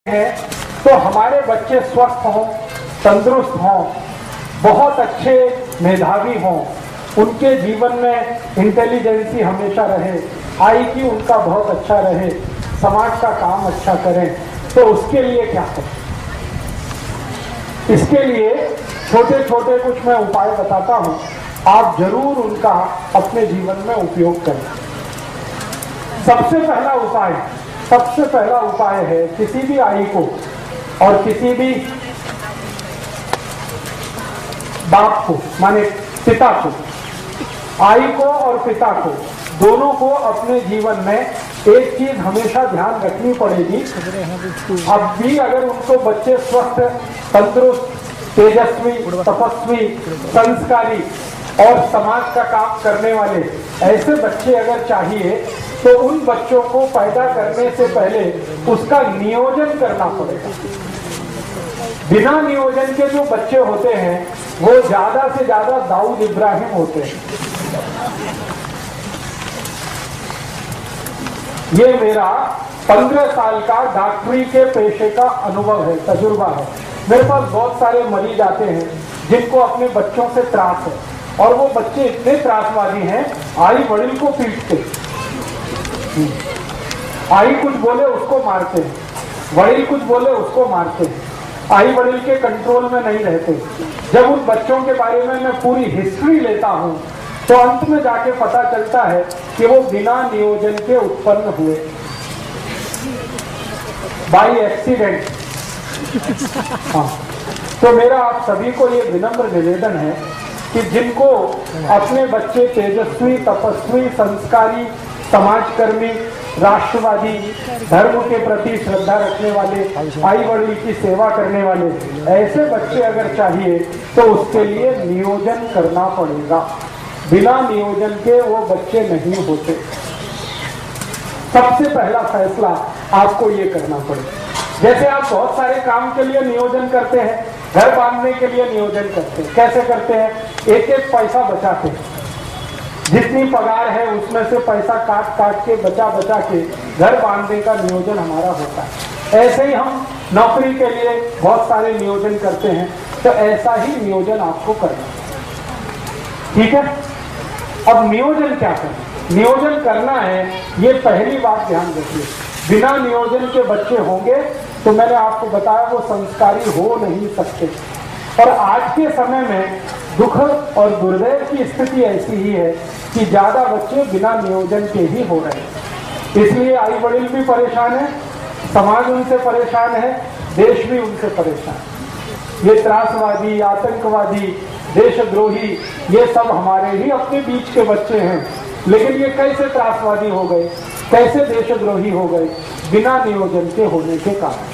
हैं तो हमारे बच्चे स्वस्थ हों, तंदुरुस्त हों, बहुत अच्छे मेधावी हों, उनके जीवन में इंटेलिजेंसी हमेशा रहे, IQ उनका बहुत अच्छा रहे, समाज का काम अच्छा करें, तो उसके लिए क्या करें? इसके लिए छोटे छोटे कुछ मैं उपाय बताता हूं, आप जरूर उनका अपने जीवन में उपयोग करें। सबसे पहला उपाय है किसी भी आई को और किसी भी बाप को, माने पिता को, आई को और पिता को, दोनों को अपने जीवन में एक चीज हमेशा ध्यान रखनी पड़ेगी। अब भी अगर उनको बच्चे स्वस्थ, तंदुरुस्त, तेजस्वी, तपस्वी, संस्कारी और समाज का काम करने वाले ऐसे बच्चे अगर चाहिए तो उन बच्चों को पैदा करने से पहले उसका नियोजन करना पड़ेगा। बिना नियोजन के जो बच्चे होते हैं वो ज्यादा से ज्यादा दाऊद इब्राहिम होते हैं। ये मेरा 15 साल का डॉक्टरी के पेशे का अनुभव है, तजुर्बा है। मेरे पास बहुत सारे मरीज आते हैं जिनको अपने बच्चों से त्रास है और वो बच्चे इतने त्रासवादी हैं, आई वड़िल को पीटते, आई कुछ बोले उसको मारते हैं, वड़िल कुछ बोले उसको मारते हैं, आई वड़िल के कंट्रोल में नहीं रहते। जब उन बच्चों के बारे में मैं पूरी हिस्ट्री लेता हूं तो अंत में जाके पता चलता है कि वो बिना नियोजन के उत्पन्न हुए, बाई एक्सीडेंट। हाँ, तो मेरा आप सभी को ये विनम्र निवेदन है कि जिनको अपने बच्चे तेजस्वी, तपस्वी, संस्कारी, समाजकर्मी, राष्ट्रवादी, धर्म के प्रति श्रद्धा रखने वाले, आई वड़िल की सेवा करने वाले ऐसे बच्चे अगर चाहिए तो उसके लिए नियोजन करना पड़ेगा। बिना नियोजन के वो बच्चे नहीं होते। सबसे पहला फैसला आपको ये करना पड़ेगा। जैसे आप बहुत सारे काम के लिए नियोजन करते हैं, घर बांधने के लिए नियोजन करते हैं, कैसे करते हैं? एक एक पैसा बचाते हैं, जितनी पगार है उसमें से पैसा काट के बचा के घर बांधने का नियोजन हमारा होता है। ऐसे ही हम नौकरी के लिए बहुत सारे नियोजन करते हैं, तो ऐसा ही नियोजन आपको करना है। ठीक है? अब नियोजन क्या करना? नियोजन करना है, ये पहली बात ध्यान रखिए। बिना नियोजन के बच्चे होंगे तो मैंने आपको बताया वो संस्कारी हो नहीं सकते। और आज के समय में दुख और दुर्दैव की स्थिति ऐसी ही है कि ज्यादा बच्चे बिना नियोजन के ही हो रहे हैं। इसलिए आई वड़िल भी परेशान है, समाज उनसे परेशान है, देश भी उनसे परेशान है। ये त्रासवादी, आतंकवादी, देशद्रोही, ये सब हमारे ही अपने बीच के बच्चे हैं, लेकिन ये कैसे त्रासवादी हो गए, कैसे देशद्रोही हो गए? बिना नियोजन के होने के कारण।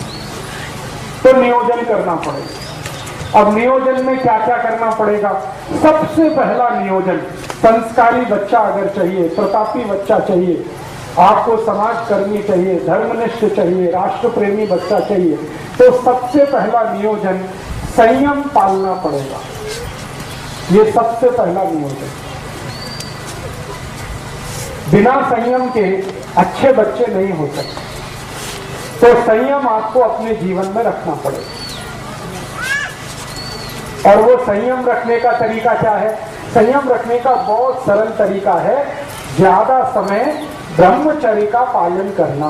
तो नियोजन करना पड़ेगा। अब नियोजन में क्या क्या करना पड़ेगा? सबसे पहला नियोजन, संस्कारी बच्चा अगर चाहिए, प्रतापी बच्चा चाहिए, आपको समाजकर्मी चाहिए, धर्मनिष्ठ चाहिए, राष्ट्र प्रेमी बच्चा चाहिए, तो सबसे पहला नियोजन संयम पालना पड़ेगा। ये सबसे पहला नियोजन। बिना संयम के अच्छे बच्चे नहीं हो सकते। तो संयम आपको अपने जीवन में रखना पड़ेगा। और वो संयम रखने का तरीका क्या है? संयम रखने का बहुत सरल तरीका है, ज्यादा समय ब्रह्मचर्य का पालन करना।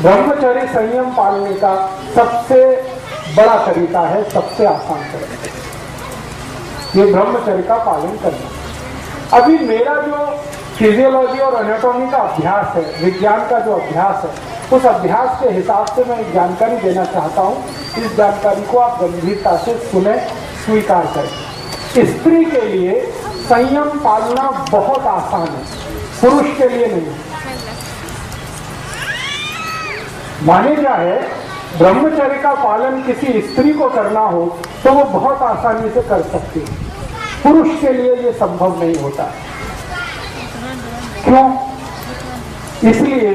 ब्रह्मचर्य संयम पालने का सबसे बड़ा तरीका है, सबसे आसान तरीका, ये ब्रह्मचर्य का पालन करना। अभी मेरा जो फिजियोलॉजी और एनाटॉमी का अभ्यास है, विज्ञान का जो अभ्यास है, उस अभ्यास के हिसाब से मैं एक जानकारी देना चाहता हूँ। इस जानकारी को आप गंभीरता से सुने, स्वीकार करें। स्त्री के लिए संयम पालना बहुत आसान है, पुरुष के लिए नहीं। माने क्या है, ब्रह्मचर्य का पालन किसी स्त्री को करना हो तो वो बहुत आसानी से कर सकती है, पुरुष के लिए ये संभव नहीं होता। क्यों? इसलिए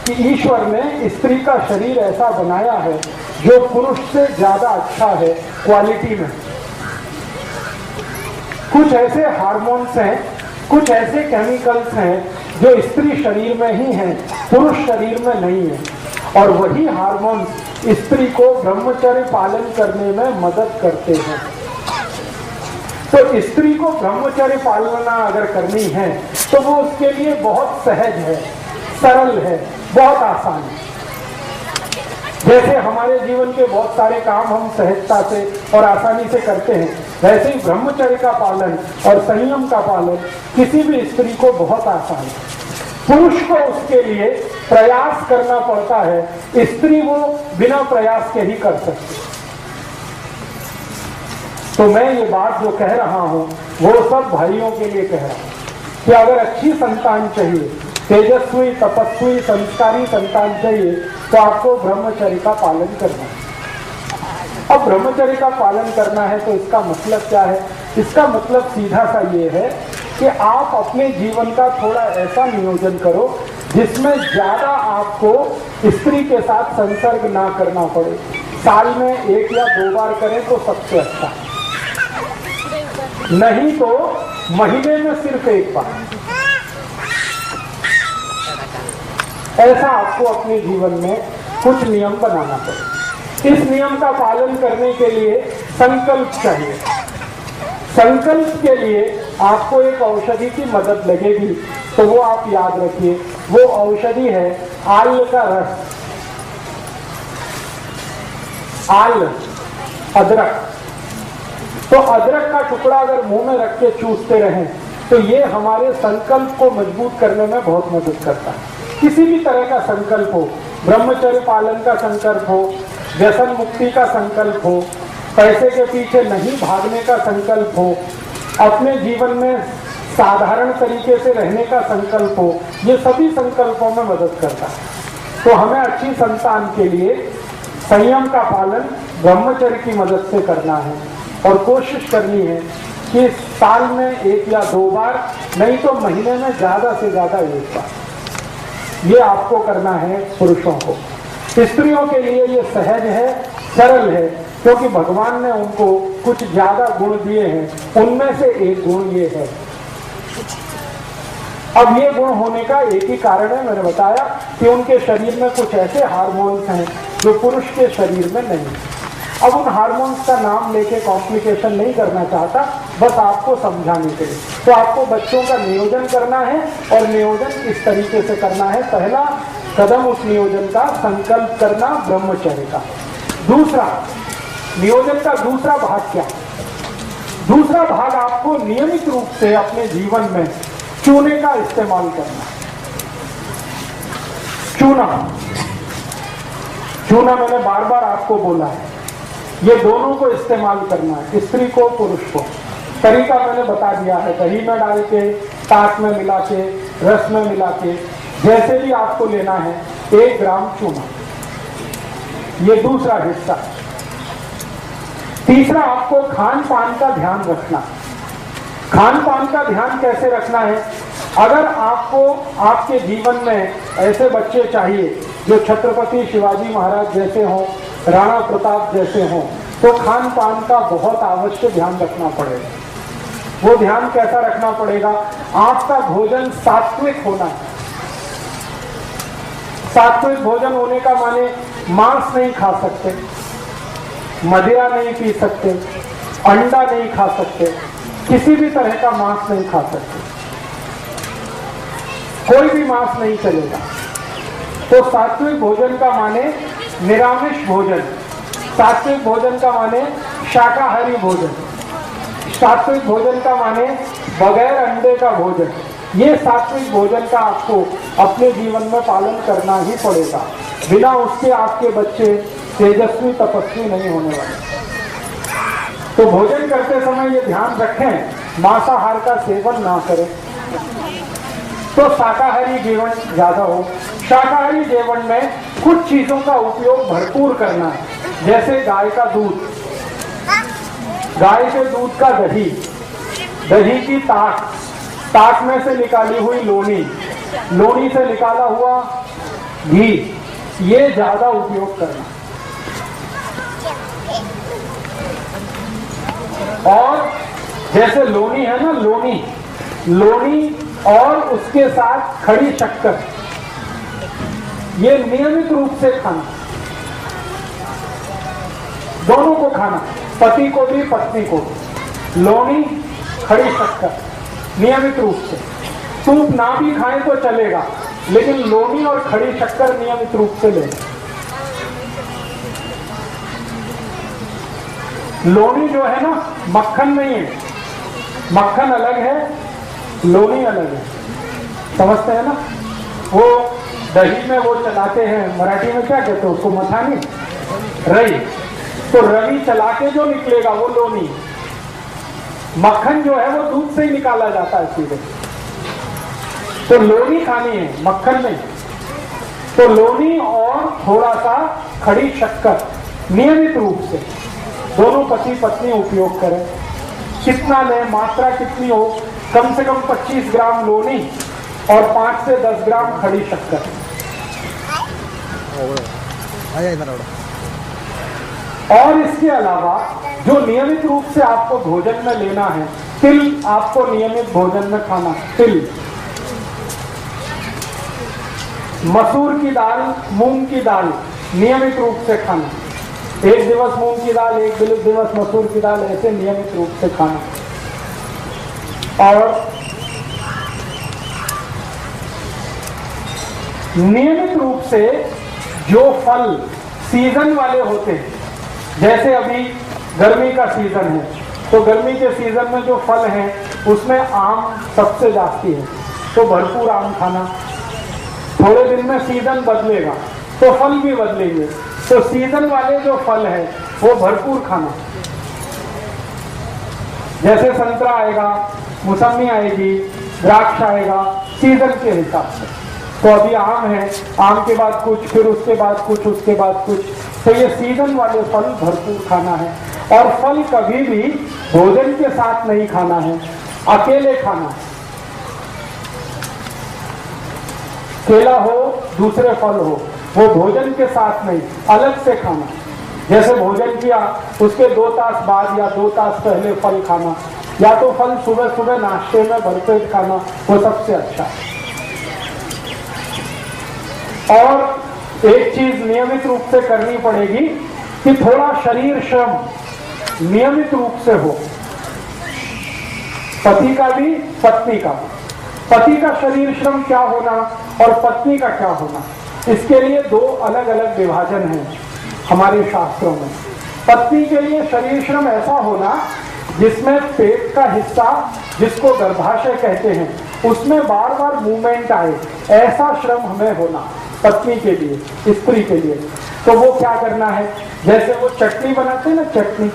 कि ईश्वर ने स्त्री का शरीर ऐसा बनाया है जो पुरुष से ज्यादा अच्छा है क्वालिटी में। कुछ ऐसे हार्मोन्स हैं, कुछ ऐसे केमिकल्स हैं जो स्त्री शरीर में ही है, पुरुष शरीर में नहीं है। और वही हार्मोन स्त्री को ब्रह्मचर्य पालन करने में मदद करते हैं। तो स्त्री को ब्रह्मचर्य पालना अगर करनी है तो वो उसके लिए बहुत सहज है, सरल है, बहुत आसान है। जैसे हमारे जीवन के बहुत सारे काम हम सहजता से और आसानी से करते हैं, वैसे ही ब्रह्मचर्य का पालन और संयम का पालन किसी भी स्त्री को बहुत आसान है। पुरुष को उसके लिए प्रयास करना पड़ता है, स्त्री वो बिना प्रयास के ही कर सकती है। तो मैं ये बात जो कह रहा हूं वो सब भाइयों के लिए कह रहा हूं कि अगर अच्छी संतान चाहिए, तेजस्वी, तपस्वी, संस्कारी संतान चाहिए तो आपको ब्रह्मचर्य का पालन करना है। अब ब्रह्मचर्य का पालन करना है तो इसका मतलब क्या है? इसका मतलब सीधा सा ये है कि आप अपने जीवन का थोड़ा ऐसा नियोजन करो जिसमें ज्यादा आपको स्त्री के साथ संसर्ग ना करना पड़े। साल में 1 या 2 बार करें तो सबसे अच्छा, नहीं तो महीने में सिर्फ 1 बार। ऐसा आपको अपने जीवन में कुछ नियम बनाना पड़े। इस नियम का पालन करने के लिए संकल्प चाहिए। संकल्प के लिए आपको एक औषधि की मदद लगेगी, तो वो आप याद रखिए, वो औषधि है आल का रस। आल, अदरक। तो अदरक का टुकड़ा अगर मुंह में रख के चूसते रहें तो ये हमारे संकल्प को मजबूत करने में बहुत मदद करता है। किसी भी तरह का संकल्प हो, ब्रह्मचर्य पालन का संकल्प हो, व्यसन मुक्ति का संकल्प हो, पैसे के पीछे नहीं भागने का संकल्प हो, अपने जीवन में साधारण तरीके से रहने का संकल्प हो, ये सभी संकल्पों में मदद करता है। तो हमें अच्छी संतान के लिए संयम का पालन ब्रह्मचर्य की मदद से करना है और कोशिश करनी है कि साल में 1 या 2 बार, नहीं तो महीने में ज्यादा से ज्यादा 1 बार, ये आपको करना है पुरुषों को। स्त्रियों के लिए ये सहज है, सरल है, क्योंकि भगवान ने उनको कुछ ज्यादा गुण दिए हैं, उनमें से एक गुण ये है। अब ये गुण होने का एक ही कारण है, मैंने बताया कि उनके शरीर में कुछ ऐसे हार्मोन्स हैं जो पुरुष के शरीर में नहीं। अब उन हार्मोन्स का नाम लेके कॉम्प्लिकेशन नहीं करना चाहता, बस आपको समझाने के लिए। तो आपको बच्चों का नियोजन करना है और नियोजन इस तरीके से करना है। पहला कदम उस नियोजन का संकल्प करना ब्रह्मचर्य का। दूसरा, नियोजन का दूसरा भाग क्या? दूसरा भाग आपको नियमित रूप से अपने जीवन में चूने का इस्तेमाल करना। चूना मैंने बार बार आपको बोला है, ये दोनों को इस्तेमाल करना है, स्त्री को पुरुष को। तरीका मैंने बता दिया है, दही में डाल के, ताक में मिला के, रस में मिला के, जैसे भी आपको लेना है। 1 ग्राम चूना, ये दूसरा हिस्सा। तीसरा, आपको खान पान का ध्यान रखना। खान पान का ध्यान कैसे रखना है? अगर आपको आपके जीवन में ऐसे बच्चे चाहिए जो छत्रपति शिवाजी महाराज जैसे हों, राणा प्रताप जैसे हों, तो खान पान का बहुत आवश्यक ध्यान रखना पड़ेगा। वो ध्यान कैसा रखना पड़ेगा? आपका भोजन सात्विक होना है। सात्विक भोजन होने का माने मांस नहीं खा सकते, मदिरा नहीं पी सकते, अंडा नहीं खा सकते, किसी भी तरह का मांस नहीं खा सकते, कोई भी मांस नहीं चलेगा। तो सात्विक भोजन का माने निरामिष भोजन, सात्विक भोजन का माने शाकाहारी भोजन, सात्विक भोजन का माने बगैर अंडे का भोजन। ये सात्विक भोजन का आपको अपने जीवन में पालन करना ही पड़ेगा, बिना उसके आपके बच्चे तेजस्वी तपस्वी नहीं होने वाले। तो भोजन करते समय ये ध्यान रखें, मांसाहार का सेवन ना करें, तो शाकाहारी जीवन ज्यादा हो। शाकाहारी जीवन में कुछ चीजों का उपयोग भरपूर करना है, जैसे गाय का दूध, गाय के दूध का दही, दही की ताक, ताक में से निकाली हुई लोनी, लोनी से निकाला हुआ घी, ये ज्यादा उपयोग करना। और जैसे लोनी है ना, लोनी और उसके साथ खड़ी शक्कर, ये नियमित रूप से खाना, दोनों को खाना, पति को भी पत्नी को भी। लोनी, खड़ी शक्कर नियमित रूप से। सूप ना भी खाएं तो चलेगा, लेकिन लोनी और खड़ी शक्कर नियमित रूप से लें। लोनी जो है ना, मक्खन नहीं है, मक्खन अलग है, लोनी अलग है, समझते हैं ना? वो दही में वो चलाते हैं, मराठी में क्या कहते हैं उसको, मथानी, रई, तो रई चला के जो निकलेगा वो लोनी। मक्खन जो है वो दूध से ही निकाला जाता है सीधे, तो लोनी खानी है, मक्खन नहीं। तो लोनी और थोड़ा सा खड़ी शक्कर नियमित रूप से दोनों पति पत्नी उपयोग करें। कितना लें, मात्रा कितनी हो, कम से कम 25 ग्राम लोनी और 5 से 10 ग्राम खड़ी शक्कर। और इसके अलावा जो नियमित रूप से आपको भोजन में लेना है, तिल आपको नियमित भोजन में खाना, तिल, मसूर की दाल, मूंग की दाल नियमित रूप से खाना। एक दिवस मूंग की दाल, एक दिवस मसूर की दाल, ऐसे नियमित रूप से खाना। और नियमित रूप से जो फल सीजन वाले होते हैं, जैसे अभी गर्मी का सीजन है, तो गर्मी के सीजन में जो फल हैं उसमें आम सबसे जास्ती है, तो भरपूर आम खाना। थोड़े दिन में सीजन बदलेगा तो फल भी बदलेंगे, तो सीजन वाले जो फल है वो भरपूर खाना। जैसे संतरा आएगा, मौसमी आएगी, द्राक्ष आएगा, सीजन के हिसाब से। तो अभी आम है, आम के बाद कुछ, फिर उसके बाद कुछ, उसके बाद कुछ, तो ये सीजन वाले फल भरपूर खाना है। और फल कभी भी भोजन के साथ नहीं खाना है, अकेले खाना है। केला हो, दूसरे फल हो, वो भोजन के साथ नहीं, अलग से खाना। जैसे भोजन किया उसके 2 तास बाद या 2 तास पहले फल खाना, या तो फल सुबह सुबह नाश्ते में भरपेट खाना, वो सबसे अच्छा है। और एक चीज नियमित रूप से करनी पड़ेगी कि थोड़ा शरीर श्रम नियमित रूप से हो, पति का भी पत्नी का भी। पति का शरीर श्रम क्या होना और पत्नी का क्या होना, इसके लिए 2 अलग अलग विभाजन हैं हमारे शास्त्रों में। पत्नी के लिए शरीर श्रम ऐसा होना जिसमें पेट का हिस्सा, जिसको गर्भाशय कहते हैं, उसमें बार बार मूवमेंट आए, ऐसा श्रम हमें होना पत्नी के लिए, स्त्री के लिए। तो वो क्या करना है, जैसे वो चटनी बनाते हैं ना, चटनी,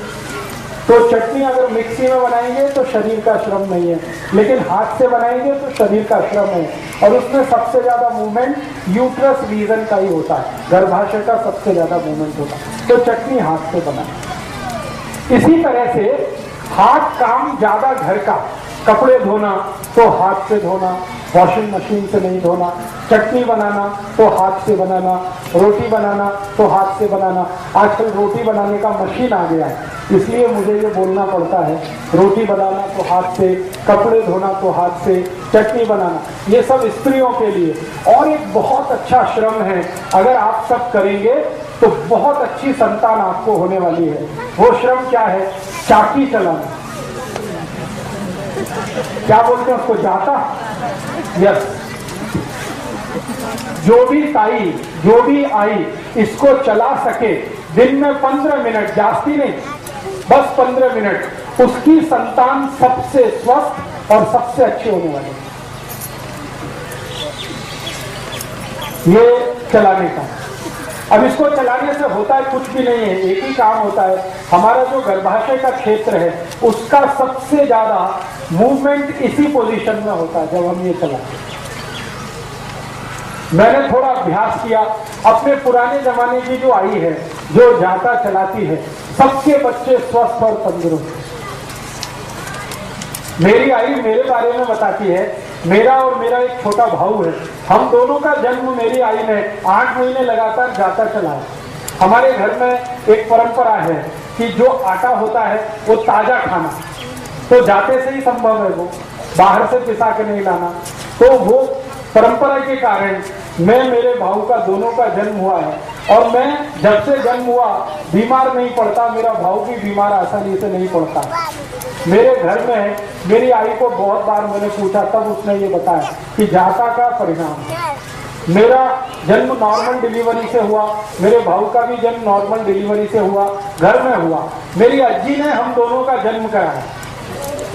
तो चटनी अगर मिक्सी में बनाएंगे तो शरीर का श्रम नहीं है, लेकिन हाथ से बनाएंगे तो शरीर का श्रम है। और उसमें सबसे ज्यादा मूवमेंट यूट्रस रीजन का ही होता है, गर्भाशय का सबसे ज्यादा मूवमेंट होता है, तो चटनी हाथ से बनाए। इसी तरह से हाथ काम ज्यादा घर का, कपड़े धोना तो हाथ से धोना, वॉशिंग मशीन से नहीं धोना, चटनी बनाना तो हाथ से बनाना, रोटी बनाना तो हाथ से बनाना। आजकल रोटी बनाने का मशीन आ गया है, इसलिए मुझे ये बोलना पड़ता है, रोटी बनाना तो हाथ से, कपड़े धोना तो हाथ से, चटनी बनाना, ये सब स्त्रियों के लिए। और एक बहुत अच्छा श्रम है, अगर आप सब करेंगे तो बहुत अच्छी संतान आपको होने वाली है। वो श्रम क्या है, चाकी चलाना, क्या बोलते हैं उसको, जाता, यस। जो भी ताई, जो भी आई इसको चला सके दिन में 15 मिनट, जास्ती नहीं, बस 15 मिनट, उसकी संतान सबसे स्वस्थ और सबसे अच्छी होने वाली है। ये चलाने का। अब इसको चलाने से होता है कुछ भी नहीं है, एक ही काम होता है, हमारा जो गर्भाशय का क्षेत्र है उसका सबसे ज्यादा मूवमेंट इसी पोजीशन में होता है जब हम ये चलाते हैं। मैंने थोड़ा अभ्यास किया, अपने पुराने जमाने की जो आई है, जो जाता चलाती है, सबके बच्चे स्वस्थ और तंदुरुस्त। मेरी आई मेरे बारे में बताती है, मेरा और मेरा एक छोटा भाऊ है, हम दोनों का जन्म मेरी आई ने 8 महीने लगातार जाता चलाया। हमारे घर में एक परंपरा है कि जो आटा होता है वो ताजा खाना, तो जाते से ही संभव है वो, बाहर से पिसा के नहीं लाना। तो वो परंपरा के कारण मैं, मेरे भाऊ का दोनों का जन्म हुआ है, और मैं जब से जन्म हुआ बीमार नहीं पड़ता, मेरा भाऊ भी बीमार आसानी से नहीं पड़ता। मेरे घर में मेरी आई को बहुत बार मैंने पूछा, तब उसने ये बताया कि जाता का परिणाम। मेरा जन्म नॉर्मल डिलीवरी से हुआ, मेरे भाऊ का भी जन्म नॉर्मल डिलीवरी से हुआ, घर में हुआ। मेरी अज्जी ने हम दोनों का जन्म कराया,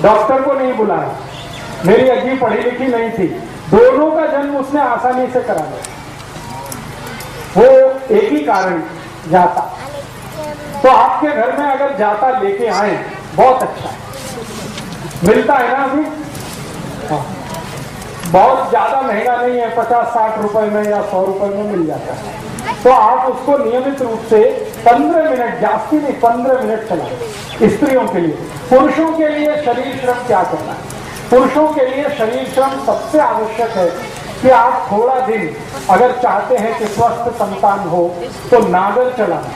डॉक्टर को नहीं बुलाया। मेरी अज्जी पढ़ी लिखी नहीं थी, दोनों का जन्म उसने आसानी से करा दिया। वो एक ही कारण, जाता। तो आपके घर में अगर जाता लेके आए, बहुत अच्छा है, मिलता है ना अभी। हाँ, बहुत ज्यादा महंगा नहीं है, 50-60 रुपए में या 100 रुपए में मिल जाता है। तो आप उसको नियमित रूप से 15 मिनट, जास्ती नहीं 15 मिनट चलाएं। स्त्रियों के लिए, पुरुषों के लिए शरीर श्रम क्या करना है? पुरुषों के लिए शरीर श्रम सबसे आवश्यक है कि आप थोड़ा दिन अगर चाहते हैं कि स्वस्थ संतान हो तो नागर चलाना।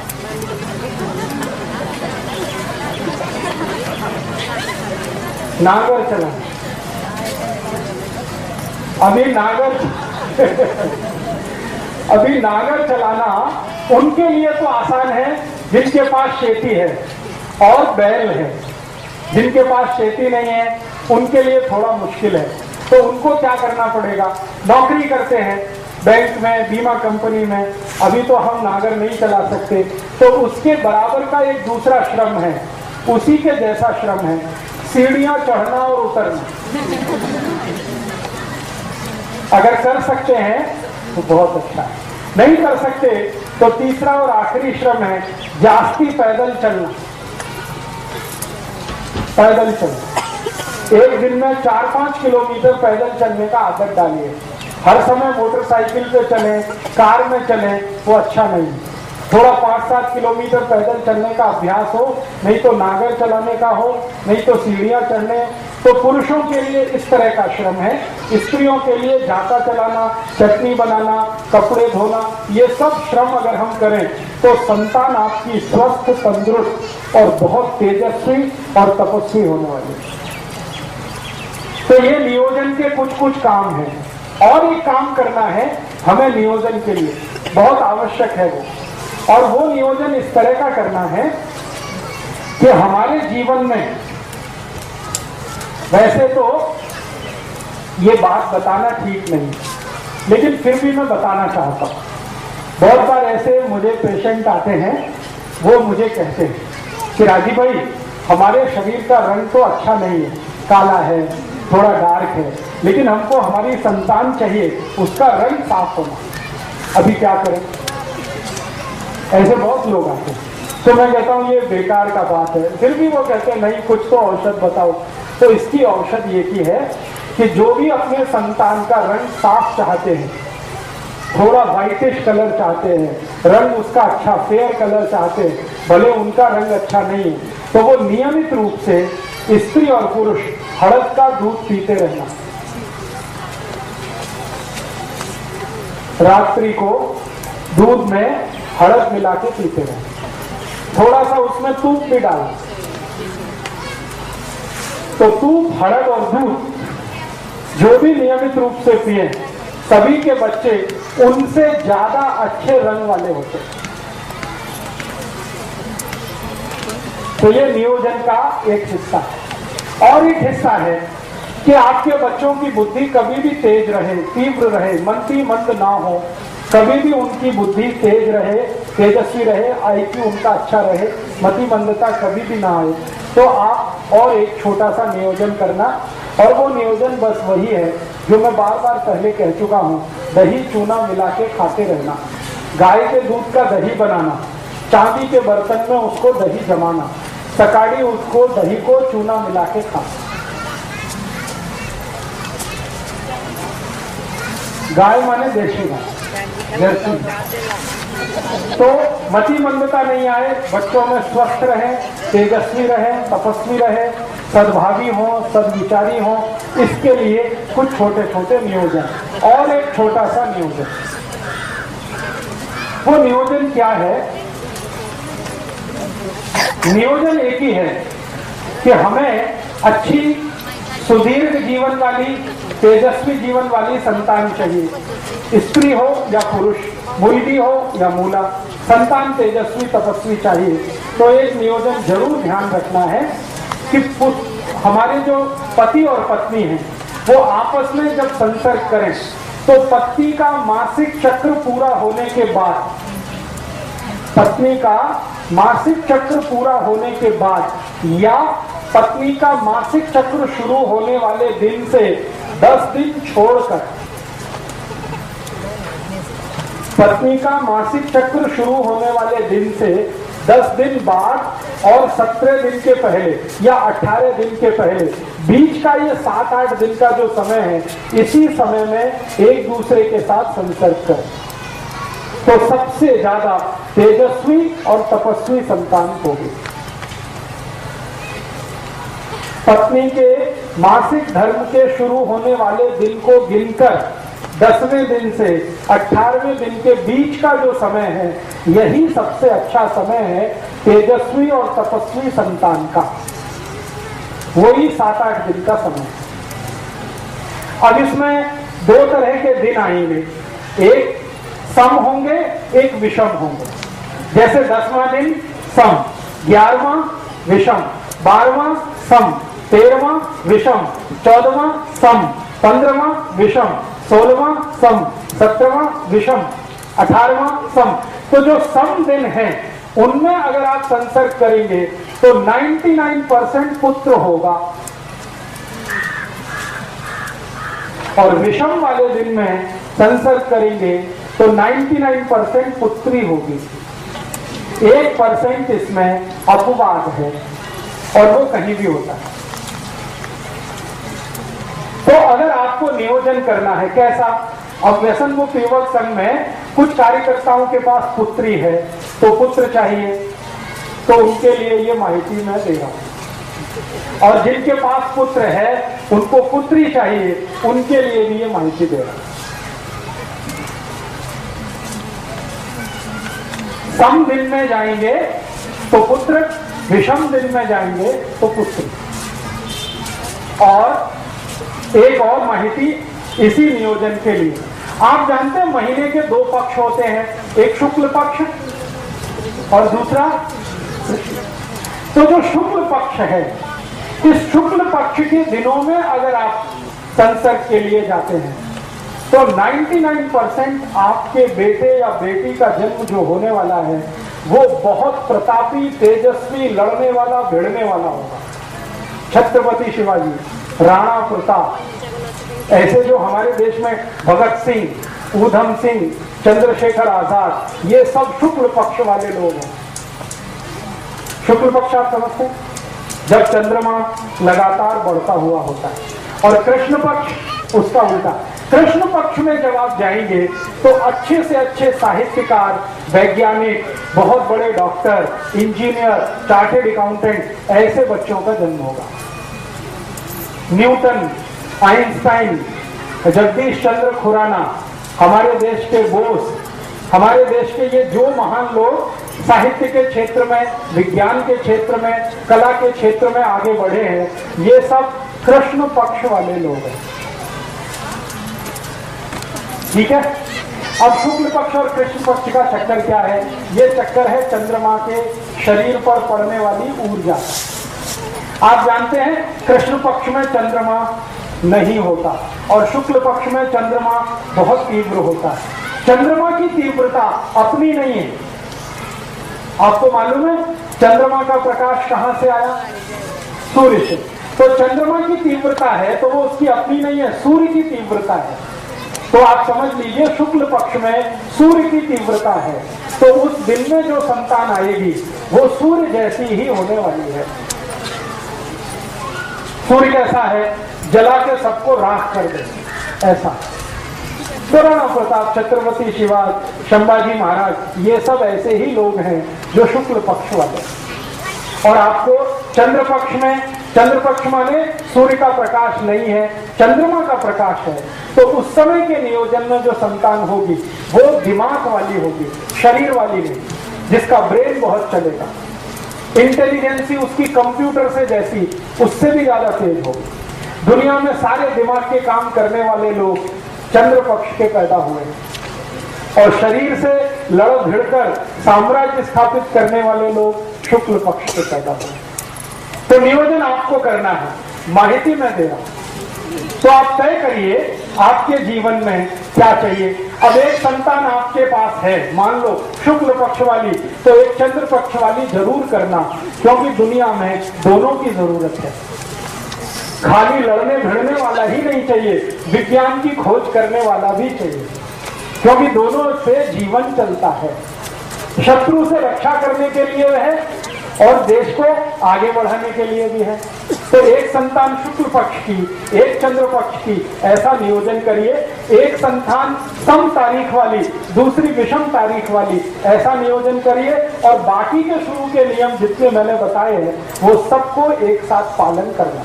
नागर चलाना, अभी नागर चलाना उनके लिए तो आसान है जिनके पास खेती है और बैल है। जिनके पास खेती नहीं है उनके लिए थोड़ा मुश्किल है। तो उनको क्या करना पड़ेगा? नौकरी करते हैं बैंक में, बीमा कंपनी में, अभी तो हम नागर नहीं चला सकते, तो उसके बराबर का एक दूसरा श्रम है, उसी के जैसा श्रम है, सीढ़ियां चढ़ना और उतरना। अगर कर सकते हैं तो बहुत अच्छा है, नहीं कर सकते तो तीसरा और आखिरी श्रम है जास्ती पैदल चलना। पैदल चलना, एक दिन में 4-5 किलोमीटर पैदल चलने का आदत डालिए। हर समय मोटरसाइकिल पे चलें, कार में चलें, वो अच्छा नहीं। थोड़ा 5-7 किलोमीटर पैदल चलने का अभ्यास हो, नहीं तो नागर चलाने का हो, नहीं तो सीढ़ियां चढ़ने। तो पुरुषों के लिए इस तरह का श्रम है, स्त्रियों के लिए जाता चलाना, चटनी बनाना, कपड़े धोना, ये सब श्रम अगर हम करें तो संतान आपकी स्वस्थ, तंदुरुस्त और बहुत तेजस्वी और तपस्वी होने वाली है। तो ये नियोजन के कुछ काम हैं। और एक काम करना है हमें नियोजन के लिए, बहुत आवश्यक है वो। और वो नियोजन इस तरह का करना है कि हमारे जीवन में, वैसे तो ये बात बताना ठीक नहीं, लेकिन फिर भी मैं बताना चाहता हूं। बहुत बार ऐसे मुझे पेशेंट आते हैं, वो मुझे कहते हैं कि राजीव भाई हमारे शरीर का रंग तो अच्छा नहीं है, काला है, थोड़ा डार्क है, लेकिन हमको हमारी संतान चाहिए, उसका रंग साफ होना, अभी क्या करें? ऐसे बहुत लोग आते हैं। तो मैं कहता हूँ ये बेकार का बात है। फिर भी वो कहते हैं नहीं, कुछ तो औषध बताओ। तो इसकी औषध ये की है कि जो भी अपने संतान का रंग साफ चाहते हैं, थोड़ा व्हाइटिश कलर चाहते हैं, रंग उसका अच्छा फेयर कलर चाहते हैं, भले उनका रंग अच्छा नहीं है, तो वो नियमित रूप से स्त्री और पुरुष हड़द का दूध पीते रहना। रात्रि को दूध में हड़द मिला के पीते रहना, थोड़ा सा उसमें तूप भी डालना। तो तूप, हड़द और दूध जो भी नियमित रूप से पिए, सभी के बच्चे उनसे ज्यादा अच्छे रंग वाले होते हैं। तो ये नियोजन का एक हिस्सा है। और एक हिस्सा है कि आपके बच्चों की बुद्धि कभी भी तेज रहे, तीव्र रहे, मंदी मंद ना हो, कभी भी उनकी बुद्धि तेज रहे, तेजस्वी रहे, आईक्यू उनका अच्छा रहे, मति मंदता कभी भी ना आए। तो आप और एक छोटा सा नियोजन करना, और वो नियोजन बस वही है जो मैं बार बार पहले कह चुका हूँ, दही चूना मिला के खाते रहना, गाय के दूध का दही बनाना, चांदी के बर्तन में उसको दही जमाना, सकाड़ी उसको दही को चूना मिला के खाना। गाय माने देशी गाय, जर्सी। तो मति मंदता नहीं आए, बच्चों में स्वस्थ रहे, तेजस्वी रहे, तपस्वी रहे, सद्भावी हो, सद्विचारी हो, इसके लिए कुछ छोटे छोटे नियोजन। और एक छोटा सा नियोजन, वो नियोजन क्या है? नियोजन एक ही है कि हमें अच्छी सुदीर्घ जीवन वाली, तेजस्वी जीवन वाली संतान चाहिए। स्त्री हो या पुरुष, मुलगी हो या मूला, संतान तेजस्वी तपस्वी चाहिए। तो एक नियोजन जरूर ध्यान रखना है कि हमारे जो पति और पत्नी हैं वो आपस में जब संसर्ग करें तो पत्नी का मासिक चक्र पूरा होने के बाद, पत्नी का मासिक चक्र पूरा होने के बाद या पत्नी का मासिक चक्र शुरू होने वाले दिन से 10 दिन छोड़कर, पत्नी का मासिक चक्र शुरू होने वाले दिन से 10 दिन बाद और 17 दिन के पहले या 18 दिन के पहले, बीच का ये 7-8 दिन का जो समय है, इसी समय में एक दूसरे के साथ संसर्ग करें तो सबसे ज्यादा तेजस्वी और तपस्वी संतान होगी। पत्नी के मासिक धर्म के शुरू होने वाले दिन को गिनकर 10वें दिन से 18वें दिन के बीच का जो समय है, यही सबसे अच्छा समय है तेजस्वी और तपस्वी संतान का। वही 7-8 दिन का समय है। अब इसमें 2 तरह के दिन आएंगे, एक सम होंगे, एक विषम होंगे। जैसे 10वां दिन सम, 11वां विषम, 12वां सम, 13वां विषम, 14वां सम, 15वां विषम, 16वां सम, 17वां विषम, 18वां सम। तो जो सम दिन है उनमें अगर आप संसर्ग करेंगे तो 99% पुत्र होगा और विषम वाले दिन में संसर्ग करेंगे तो 99% पुत्री होगी। 1% इसमें अपवाद है और वो कहीं भी होता है। तो अगर आपको नियोजन करना है कैसा, अब व्यसन मुक्त युवक संघ में कुछ कार्यकर्ताओं के पास पुत्री है तो पुत्र चाहिए, तो उनके लिए ये माहिती मैं दे रहा हूं। और जिनके पास पुत्र है उनको पुत्री चाहिए, उनके लिए भी ये माहिती दे रहा हूं। सम दिन में जाएंगे तो पुत्र, विषम दिन में जाएंगे तो पुत्र। और एक और माहिती इसी नियोजन के लिए, आप जानते हैं महीने के 2 पक्ष होते हैं, एक शुक्ल पक्ष और दूसरा, तो जो शुक्ल पक्ष है, इस शुक्ल पक्ष के दिनों में अगर आप संसर्ग के लिए जाते हैं तो 99% आपके बेटे या बेटी का जन्म जो होने वाला है वो बहुत प्रतापी, तेजस्वी, लड़ने वाला, भिड़ने वाला होगा। छत्रपति शिवाजी, राणा प्रताप, ऐसे जो हमारे देश में भगत सिंह, ऊधम सिंह, चंद्रशेखर आजाद, ये सब शुक्ल पक्ष वाले लोग हैं। शुक्ल पक्ष आप समझते हैं, जब चंद्रमा लगातार बढ़ता हुआ होता है। और कृष्ण पक्ष उसका उल्टा। कृष्ण पक्ष में जब आप जाएंगे तो अच्छे से अच्छे साहित्यकार, वैज्ञानिक, बहुत बड़े डॉक्टर, इंजीनियर, चार्टेड अकाउंटेंट, ऐसे बच्चों का जन्म होगा। न्यूटन, आइंस्टाइन, जगदीश चंद्र खुराना, हमारे देश के बोस, हमारे देश के ये जो महान लोग साहित्य के क्षेत्र में, विज्ञान के क्षेत्र में, कला के क्षेत्र में आगे बढ़े हैं, ये सब कृष्ण पक्ष वाले लोग हैं। ठीक है। अब शुक्ल पक्ष और कृष्ण पक्ष का चक्कर क्या है? ये चक्कर है चंद्रमा के शरीर पर पड़ने वाली ऊर्जा। आप जानते हैं कृष्ण पक्ष में चंद्रमा नहीं होता और शुक्ल पक्ष में चंद्रमा बहुत तीव्र होता है। चंद्रमा की तीव्रता अपनी नहीं है। आपको मालूम है चंद्रमा का प्रकाश कहां से आया? सूर्य से। तो चंद्रमा की तीव्रता है तो वो उसकी अपनी नहीं है, सूर्य की तीव्रता है। तो आप समझ लीजिए शुक्ल पक्ष में सूर्य की तीव्रता है, तो उस दिन में जो संतान आएगी वो सूर्य जैसी ही होने वाली है। सूर्य कैसा है? जला के सबको राख कर दे, ऐसा। तो राणा प्रताप, छत्रपति शिवाजी, संभाजी महाराज, ये सब ऐसे ही लोग हैं जो शुक्ल पक्ष वाले। और आपको चंद्र पक्ष में, चंद्र पक्ष माने सूर्य का प्रकाश नहीं है, चंद्रमा का प्रकाश है, तो उस समय के नियोजन में जो संतान होगी वो दिमाग वाली होगी, शरीर वाली नहीं, जिसका ब्रेन बहुत चलेगा, इंटेलिजेंसी उसकी कंप्यूटर से जैसी, उससे भी ज्यादा तेज होगी। दुनिया में सारे दिमाग के काम करने वाले लोग चंद्र पक्ष के पैदा हुए और शरीर से लड़ भिड़कर साम्राज्य स्थापित करने वाले लोग शुक्ल पक्ष के पैदा हुए। तो नियोजन आपको करना है, माहिती मैं दे रहा हूं। तो आप तय करिए आपके जीवन में क्या चाहिए। अब एक संतान आपके पास है, मान लो शुक्ल पक्ष वाली, तो एक चंद्र पक्ष वाली जरूर करना, क्योंकि दुनिया में दोनों की जरूरत है। खाली लड़ने भिड़ने वाला ही नहीं चाहिए, विज्ञान की खोज करने वाला भी चाहिए, क्योंकि दोनों से जीवन चलता है। शत्रु से रक्षा करने के लिए है और देश को आगे बढ़ाने के लिए भी है। तो एक संतान शुक्ल पक्ष की, एक चंद्र पक्ष की, ऐसा नियोजन करिए। एक संतान सम तारीख वाली, दूसरी विषम तारीख वाली, ऐसा नियोजन करिए। और बाकी के शुरू के नियम जितने मैंने बताए हैं वो सबको एक साथ पालन करना,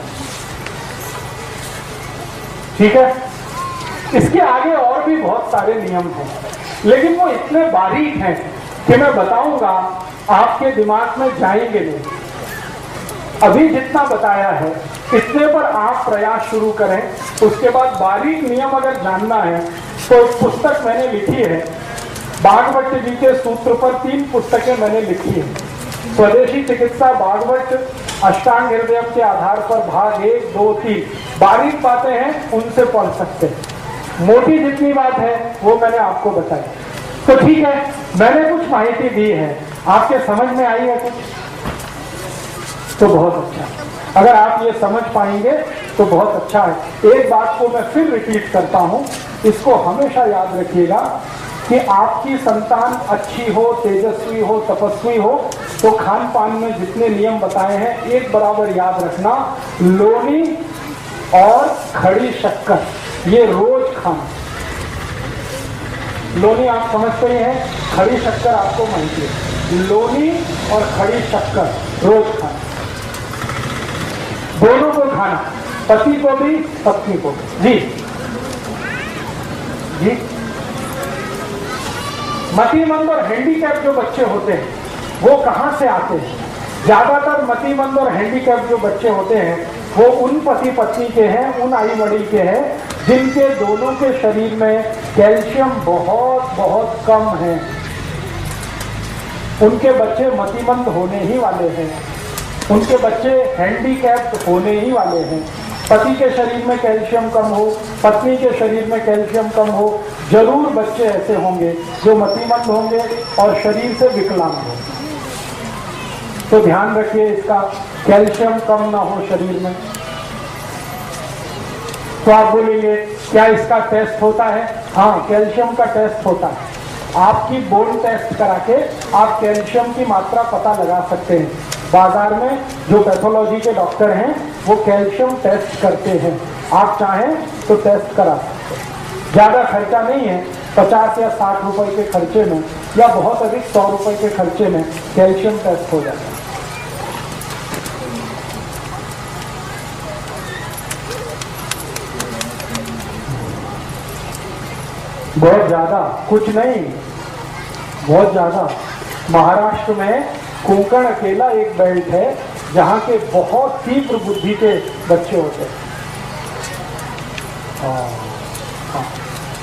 ठीक है। इसके आगे और भी बहुत सारे नियम हैं, लेकिन वो इतने बारीक हैं कि मैं बताऊंगा आपके दिमाग में जाएंगे नहीं। अभी जितना बताया है इतने पर आप प्रयास शुरू करें। उसके बाद बारीक नियम अगर जानना है तो एक पुस्तक मैंने लिखी है, भागवत जी के सूत्र पर 3 पुस्तकें मैंने लिखी है। स्वदेशी चिकित्सा भागवत अष्टांग हृदय के आधार पर भाग 1, 2, 3 बारीक बातें हैं, उनसे पढ़ सकते हैं। मोटी जितनी बात है वो मैंने आपको बताई। तो ठीक है, मैंने कुछ माहिती दी है, आपके समझ में आई है कुछ? तो बहुत अच्छा। अगर आप ये समझ पाएंगे तो बहुत अच्छा है। एक बात को मैं फिर रिपीट करता हूं, इसको हमेशा याद रखिएगा कि आपकी संतान अच्छी हो, तेजस्वी हो, तपस्वी हो, तो खान पान में जितने नियम बताए हैं एक बराबर याद रखना। लोनी और खड़ी शक्कर ये रोज खाना। लोनी आप समझते ही हैं, खड़ी शक्कर आपको माहिती है। लोनी और खड़ी शक्कर रोज खाना, दोनों को खाना, पति को भी पत्नी को भी। जी जी। मतिमंद और हैंडीकैप जो बच्चे होते हैं वो कहां से आते हैं? ज्यादातर मतिमंद और हैंडीकैप जो बच्चे होते हैं वो उन पति पत्नी के हैं, उन आई वडील के हैं जिनके दोनों के शरीर में कैल्शियम बहुत बहुत कम है। उनके बच्चे मतिमंद होने ही वाले हैं, उनके बच्चे हैंडीकैप्ड होने ही वाले हैं। पति के शरीर में कैल्शियम कम हो, पत्नी के शरीर में कैल्शियम कम हो, जरूर बच्चे ऐसे होंगे जो मतिमंद होंगे और शरीर से विकलांग होंगे। तो ध्यान रखिए इसका, कैल्शियम कम ना हो शरीर में। तो आप बोलेंगे क्या इसका टेस्ट होता है? हाँ, कैल्शियम का टेस्ट होता है। आपकी बोन टेस्ट करा के आप कैल्शियम की मात्रा पता लगा सकते हैं। बाजार में जो पैथोलॉजी के डॉक्टर हैं वो कैल्शियम टेस्ट करते हैं, आप चाहें तो टेस्ट करा सकते हैं। ज्यादा खर्चा नहीं है, 50 या 60 रुपए के खर्चे में या बहुत अधिक 100 रुपए के खर्चे में कैल्शियम टेस्ट हो जाता है। बहुत ज्यादा कुछ नहीं, बहुत ज्यादा। महाराष्ट्र में कोंकण अकेला एक बेल्ट है जहां के बहुत तीव्र बुद्धि के बच्चे होते हैं।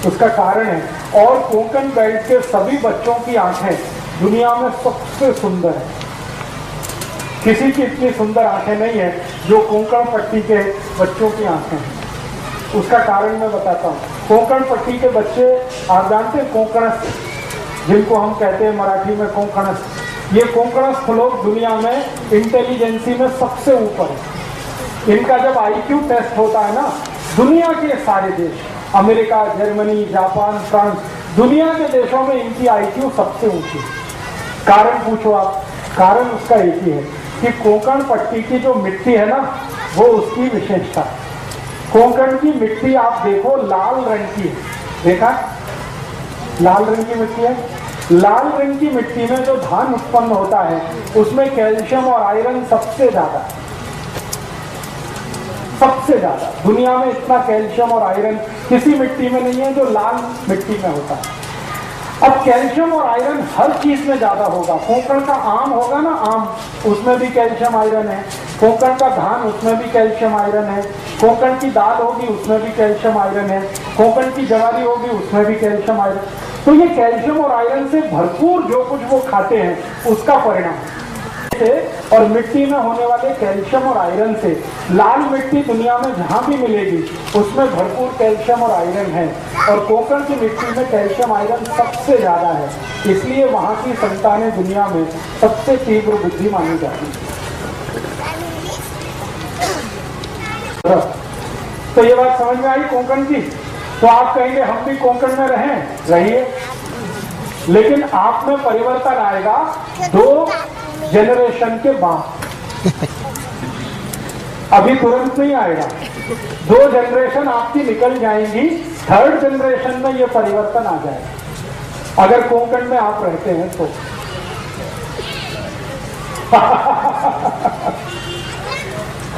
उसका कारण है, और कोंकण बेल्ट के सभी बच्चों की आंखें दुनिया में सबसे सुंदर है। किसी की इतनी सुंदर आंखें नहीं है जो कोंकण पट्टी के बच्चों की आंखें हैं। उसका कारण मैं बताता हूँ। कोंकण पट्टी के बच्चे, आप जानते हैं कोंकणस्थ, जिनको हम कहते हैं मराठी में कोंकणस्थ, ये कोंकणस्थ लोग दुनिया में इंटेलिजेंसी में सबसे ऊपर है। इनका जब आईक्यू टेस्ट होता है ना, दुनिया के सारे देश, अमेरिका, जर्मनी, जापान, फ्रांस, दुनिया के देशों में इनकी आईक्यू सबसे ऊंची है। कारण पूछो आप, कारण उसका एक ही है कि कोंकण पट्टी की जो मिट्टी है ना, वो उसकी विशेषता है। कोंकण की मिट्टी आप देखो लाल रंग की है, देखा? लाल रंग की मिट्टी है। लाल रंग की मिट्टी में जो धान उत्पन्न होता है उसमें कैल्शियम और आयरन सबसे ज्यादा, सबसे ज्यादा। दुनिया में इतना कैल्शियम और आयरन किसी मिट्टी में नहीं है जो लाल मिट्टी में होता है। अब कैल्शियम और आयरन हर चीज में ज्यादा होगा। कोंकण का आम होगा ना, आम, उसमें भी कैल्शियम आयरन है। कोंकण का धान, उसमें भी कैल्शियम आयरन है। कोंकण की दाल होगी, उसमें भी कैल्शियम आयरन है। कोंकण की जवारी होगी, उसमें भी कैल्शियम आयरन। तो ये कैल्शियम और आयरन से भरपूर जो कुछ वो खाते हैं उसका परिणाम से, और मिट्टी में होने वाले कैल्शियम और आयरन से, लाल मिट्टी दुनिया में जहां भी मिलेगी उसमें भरपूर कैल्शियम और आयरन है, और कोंकण की मिट्टी में कैल्शियम आयरन सबसे ज्यादा है। इसलिए वहां की संतानें दुनिया में सबसे तीव्र बुद्धि मानी जाती है। तो ये बात समझ में आई कोंकण की। तो आप कहेंगे हम भी कोंकण में रहिए, लेकिन आप में परिवर्तन आएगा 2 जनरेशन के बाद। अभी तुरंत नहीं आएगा, 2 जनरेशन आपकी निकल जाएंगी, 3rd जनरेशन में ये परिवर्तन आ जाएगा, अगर कोंकण में आप रहते हैं तो।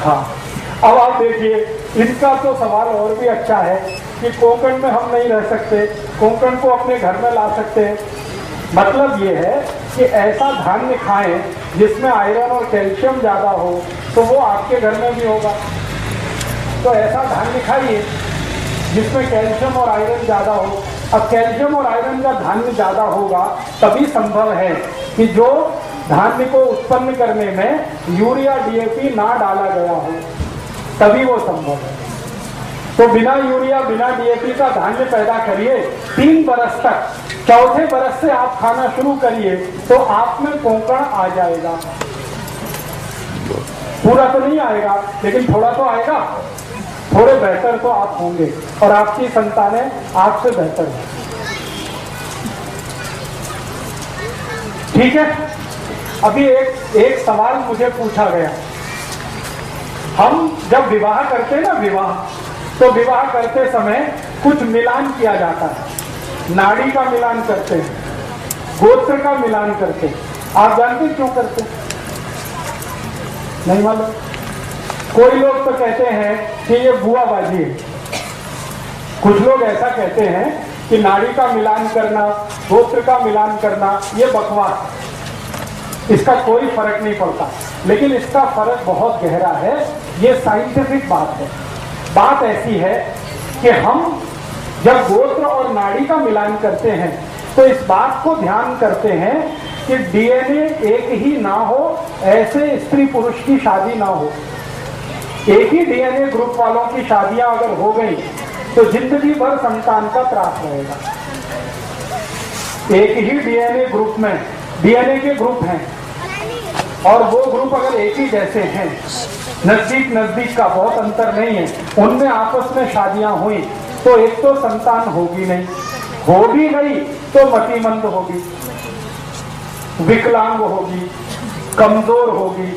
हाँ, अब आप देखिए, इनका तो सवाल और भी अच्छा है कि कोंकण में हम नहीं रह सकते, कोंकण को अपने घर में ला सकते हैं। मतलब ये है कि ऐसा धान्य खाएं जिसमें आयरन और कैल्शियम ज्यादा हो, तो वो आपके घर में भी होगा। तो ऐसा धान्य खाइए जिसमें कैल्शियम और आयरन ज्यादा हो। अब कैल्शियम और आयरन का धान्य ज्यादा होगा तभी संभव है कि जो धान्य को उत्पन्न करने में यूरिया डीएपी ना डाला गया हो, तभी वो संभव है। तो बिना यूरिया बिना डीएपी का धान्य पैदा करिए 3 बरस तक, 4थे बरस से आप खाना शुरू करिए तो आप में कोंकण आ जाएगा। पूरा तो नहीं आएगा, लेकिन थोड़ा तो आएगा। थोड़े बेहतर तो आप होंगे, और आपकी संतानें आपसे बेहतर हैं। ठीक है। अभी एक सवाल मुझे पूछा गया। हम जब विवाह करते हैं ना, तो विवाह करते समय कुछ मिलान किया जाता है। नाड़ी का मिलान करते हैं, गोत्र का मिलान करते हैं। आप जानते क्यों करते हैं? नहीं मालूम? कोई लोग तो कहते हैं कि ये बुआबाजी है। कुछ लोग ऐसा कहते हैं कि नाड़ी का मिलान करना, गोत्र का मिलान करना, ये बकवास, इसका कोई फर्क नहीं पड़ता। लेकिन इसका फर्क बहुत गहरा है, ये साइंटिफिक बात है। बात ऐसी है कि हम जब गोत्र और नाड़ी का मिलान करते हैं तो इस बात को ध्यान करते हैं कि डीएनए एक ही ना हो, ऐसे स्त्री पुरुष की शादी ना हो। एक ही डीएनए ग्रुप वालों की शादियां अगर हो गई तो जिंदगी भर संतान का त्रास रहेगा। एक ही डीएनए ग्रुप में डीएनए के ग्रुप हैं, और वो ग्रुप अगर एक ही जैसे हैं, नजदीक का बहुत अंतर नहीं है, उनमें आपस में शादियां हुई तो एक तो संतान होगी नहीं, हो भी गई तो मतिमंद होगी, विकलांग होगी, कमजोर होगी,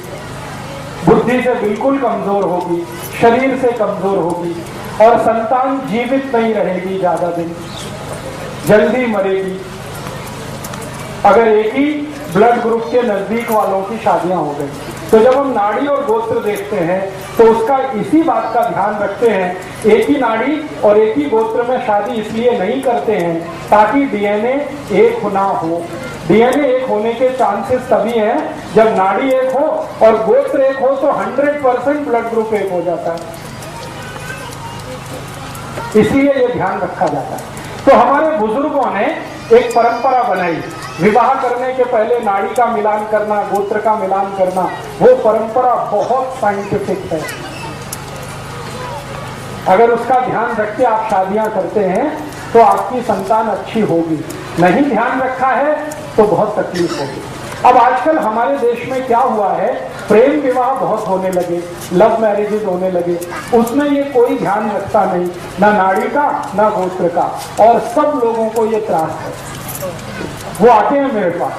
बुद्धि से बिल्कुल कमजोर होगी, शरीर से कमजोर होगी, और संतान जीवित नहीं रहेगी ज्यादा दिन, जल्दी मरेगी। अगर एक ही ब्लड ग्रुप के नजदीक वालों की शादियां हो गई, तो जब हम नाड़ी और गोत्र देखते हैं तो उसका इसी बात का ध्यान रखते हैं। एक ही नाड़ी और एक ही गोत्र में शादी इसलिए नहीं करते हैं ताकि डीएनए एक ना हो। डीएनए एक होने के चांसेस तभी हैं जब नाड़ी एक हो और गोत्र एक हो, तो 100% ब्लड ग्रुप एक हो जाता है। इसलिए ये ध्यान रखा जाता है। तो हमारे बुजुर्गों ने एक परंपरा बनाई, विवाह करने के पहले नाड़ी का मिलान करना, गोत्र का मिलान करना। वो परंपरा बहुत साइंटिफिक है। अगर उसका ध्यान रख के आप शादियां करते हैं तो आपकी संतान अच्छी होगी। नहीं ध्यान रखा है तो बहुत तकलीफ होगी। अब आजकल हमारे देश में क्या हुआ है, प्रेम विवाह बहुत होने लगे, लव मैरिजेज होने लगे। उसमें ये कोई ध्यान रखता नहीं, ना नाड़ी का ना गोत्र का, और सब लोगों को ये त्रास है। वो आते हैं मेरे पास,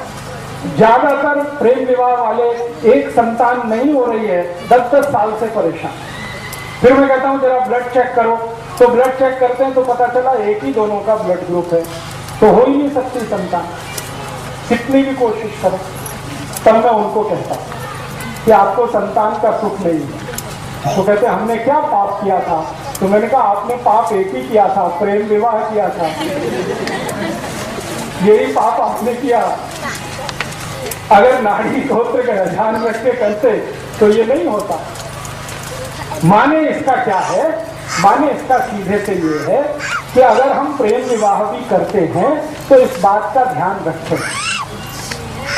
ज्यादातर प्रेम विवाह वाले, एक संतान नहीं हो रही है, 10-10 साल से परेशान। फिर मैं कहता हूं जरा ब्लड चेक करो, तो ब्लड चेक करते हैं तो पता चला एक ही दोनों का ब्लड ग्रुप है, तो हो ही नहीं सकती संतान, कितनी भी कोशिश करो। तब मैं उनको कहता कि आपको संतान का सुख नहीं है। तो कहते हमने क्या पाप किया था? तो मैंने कहा आपने पाप एक ही किया था, प्रेम विवाह किया था। यही पाप आपने किया। अगर नाड़ी गोत्र का ध्यान रख के करते तो ये नहीं होता। माने इसका क्या है? माने इसका सीधे से ये है कि अगर हम प्रेम विवाह भी करते हैं तो इस बात का ध्यान रखें।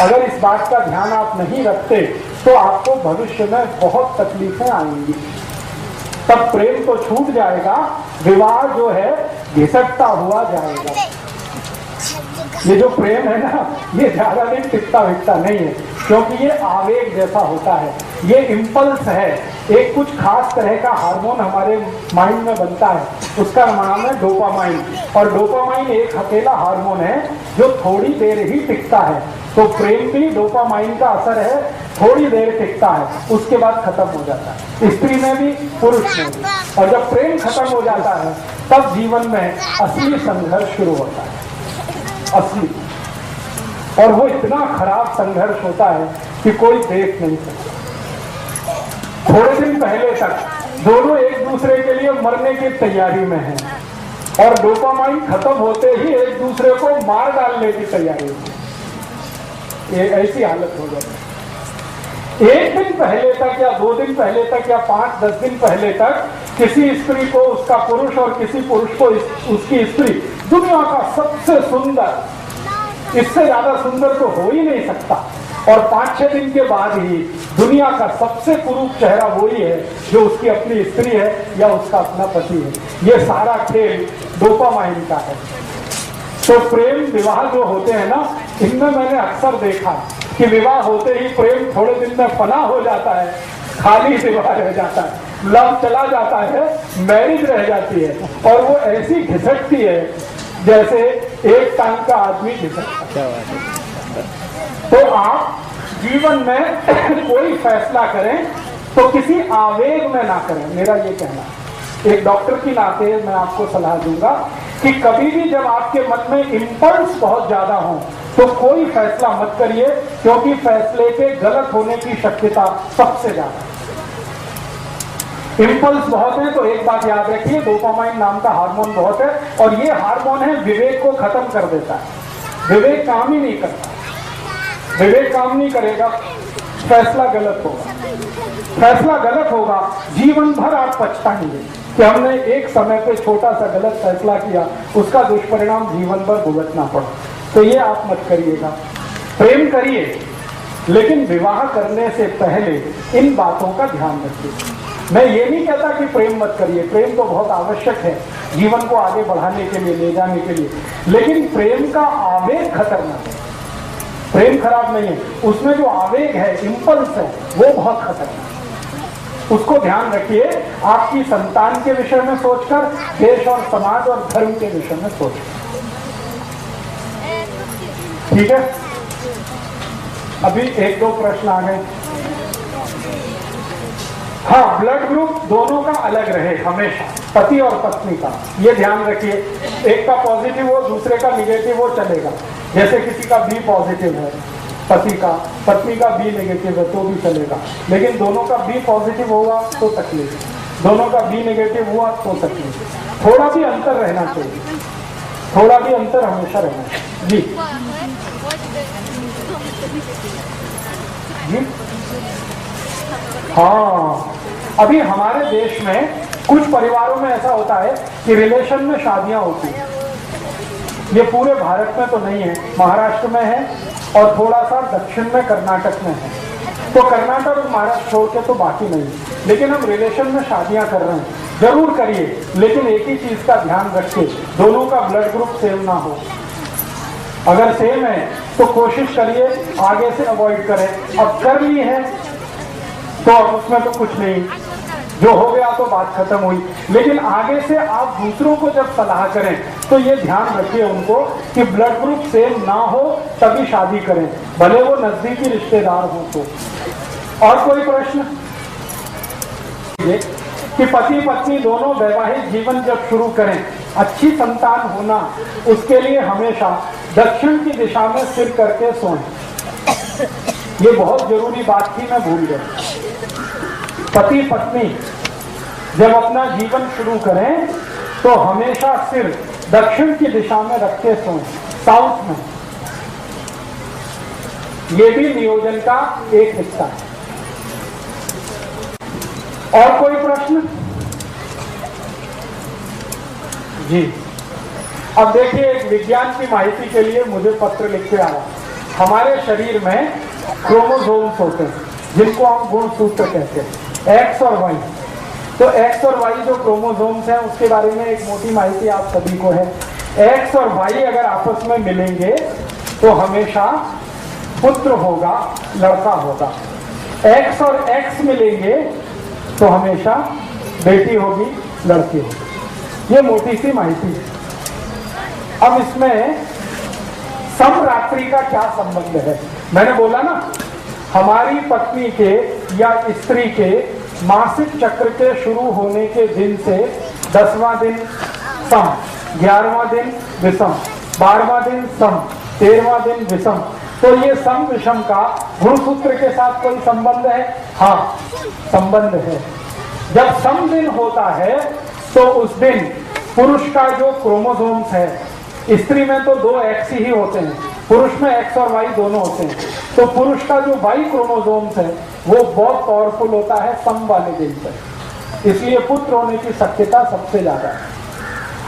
अगर इस बात का ध्यान आप नहीं रखते तो आपको भविष्य में बहुत तकलीफें आएंगी। तब प्रेम तो छूट जाएगा, विवाह जो है घिसटता हुआ जाएगा। ये जो प्रेम है ना, ये ज्यादा दिन टिकता विकता नहीं है, क्योंकि ये आवेग जैसा होता है, ये इम्पल्स है। एक कुछ खास तरह का हार्मोन हमारे माइंड में बनता है, उसका नाम है डोपामाइन। और डोपामाइन एक अकेला हार्मोन है जो थोड़ी देर ही टिकता है। तो प्रेम भी डोपामाइन का असर है, थोड़ी देर टिकता है, उसके बाद खत्म हो जाता है, स्त्री में भी पुरुष में भी। और जब प्रेम खत्म हो जाता है तब जीवन में असली संघर्ष शुरू होता है, असली। और वो इतना खराब संघर्ष होता है कि कोई देख नहीं सकता। थोड़े दिन पहले तक दोनों एक दूसरे के लिए मरने की तैयारी में हैं, और डोपामाइन खत्म होते ही एक दूसरे को मार डालने की तैयारी में। ये ऐसी हालत हो जाती है। एक दिन पहले तक या 2 दिन पहले तक या 5-10 दिन पहले तक किसी स्त्री को उसका पुरुष और किसी पुरुष को उसकी स्त्री दुनिया का सबसे सुंदर, इससे ज्यादा सुंदर तो हो ही नहीं सकता। और 5-6 दिन के बाद ही दुनिया का सबसे कुरूप चेहरा वही है जो उसकी अपनी स्त्री है या उसका अपना पति है। ये सारा खेल डोपामाइन का है। तो प्रेम विवाह जो होते हैं ना, इनमें मैंने अक्सर देखा कि विवाह होते ही प्रेम थोड़े दिन में फना हो जाता है, खाली विवाह रह जाता है, लव चला जाता है, मैरिज रह जाती है, और वो ऐसी घिसटती है जैसे एक टांग का आदमी घिसटता है। तो आप जीवन में कोई फैसला करें तो किसी आवेग में ना करें, मेरा ये कहना। एक डॉक्टर की नाते मैं आपको सलाह दूंगा कि कभी भी जब आपके मन में इंपल्स बहुत ज्यादा हो तो कोई फैसला मत करिए, क्योंकि फैसले के गलत होने की शक्यता सबसे ज्यादा है। इंपल्स बहुत है तो एक बात याद रखिए, डोपामाइन नाम का हार्मोन बहुत है, और ये हार्मोन है विवेक को खत्म कर देता है। विवेक काम ही नहीं करता, विवेक काम नहीं करेगा, फैसला गलत होगा। फैसला गलत होगा, जीवन भर आप पछताएंगे कि हमने एक समय पे छोटा सा गलत फैसला किया, उसका दुष्परिणाम जीवन भर भुगतना पड़ा। तो ये आप मत करिएगा। प्रेम करिए, लेकिन विवाह करने से पहले इन बातों का ध्यान रखिए। मैं ये नहीं कहता कि प्रेम मत करिए, प्रेम तो बहुत आवश्यक है जीवन को आगे बढ़ाने के लिए, ले जाने के लिए, लेकिन प्रेम का आवेग खतरनाक है। प्रेम खराब नहीं है, उसमें जो आवेग है, इंपल्स है, वो बहुत खतरनाक है। उसको ध्यान रखिए, आपकी संतान के विषय में सोचकर, देश और समाज और धर्म के विषय में सोचकर। ठीक है, अभी 1-2 प्रश्न आ गए। हाँ, ब्लड ग्रुप दोनों का अलग रहे हमेशा, पति और पत्नी का, ये ध्यान रखिए। एक का पॉजिटिव हो, दूसरे का निगेटिव हो, चलेगा। जैसे किसी का बी पॉजिटिव है पति का, पत्नी का बी नेगेटिव है तो भी चलेगा, लेकिन दोनों का बी पॉजिटिव होगा तो तकलीफ, दोनों का बी नेगेटिव हुआ तो तकलीफ। थोड़ा भी अंतर रहना चाहिए, थोड़ा भी अंतर हमेशा रहना चाहिए। जी जी हाँ, अभी हमारे देश में कुछ परिवारों में ऐसा होता है कि रिलेशन में शादियां होती हैं। ये पूरे भारत में तो नहीं है, महाराष्ट्र में है और थोड़ा सा दक्षिण में कर्नाटक में है। तो कर्नाटक और महाराष्ट्र छोड़ के तो बाकी नहीं, लेकिन हम रिलेशन में शादियां कर रहे हैं। जरूर करिए, लेकिन एक ही चीज का ध्यान रखिए, दोनों का ब्लड ग्रुप सेम ना हो। अगर सेम है तो कोशिश करिए आगे से अवॉइड करें। अब कर ली है तो अब उसमें तो कुछ नहीं, जो हो गया तो बात खत्म हुई। लेकिन आगे से आप दूसरों को जब सलाह करें तो ये ध्यान रखिए उनको कि ब्लड ग्रुप सेम ना हो तभी शादी करें, भले वो नजदीकी रिश्तेदार हो तो। और कोई प्रश्न? ये कि पति पत्नी दोनों वैवाहिक जीवन जब शुरू करें, अच्छी संतान होना, उसके लिए हमेशा दक्षिण की दिशा में सिर करके सोएं। ये बहुत जरूरी बात थी, मैं भूल गया। पति पत्नी जब अपना जीवन शुरू करें तो हमेशा सिर दक्षिण की दिशा में रख के सोएं, साउथ में। ये भी नियोजन का एक हिस्सा है। और कोई प्रश्न? जी, अब देखिए, एक विज्ञान की माहिती के लिए मुझे पत्र लिख के आया। हमारे शरीर में क्रोमोसोम्स होते हैं जिनको हम गुणसूत्र कहते हैं, एक्स और वाई। तो एक्स और वाई जो क्रोमोसोम्स हैं उसके बारे में एक मोटी माहिती आप सभी को है। एक्स और वाई अगर आपस में मिलेंगे तो हमेशा पुत्र होगा, लड़का होगा। एक्स और एक्स मिलेंगे तो हमेशा बेटी होगी, लड़की होगी। ये मोटी सी माहिती है। अब इसमें समरात्रि का क्या संबंध है? मैंने बोला ना, हमारी पत्नी के या स्त्री के मासिक चक्र के शुरू होने के दिन से 10वां दिन सम, 11वां दिन विषम, 12वां दिन सम, 13वां दिन विषम। तो ये सम विषम का गुणसूत्र के साथ कोई संबंध है? हाँ, संबंध है। जब सम दिन होता है तो उस दिन पुरुष का जो क्रोमोसोम्स है, स्त्री में तो 2 एक्स ही होते हैं, पुरुष में एक्स और वाई दोनों होते हैं। तो पुरुष का जो वाई क्रोमोसोम्स है वो बहुत पावरफुल होता है सम वाले दिन पर, इसलिए पुत्र होने की शक्यता सबसे ज्यादा है।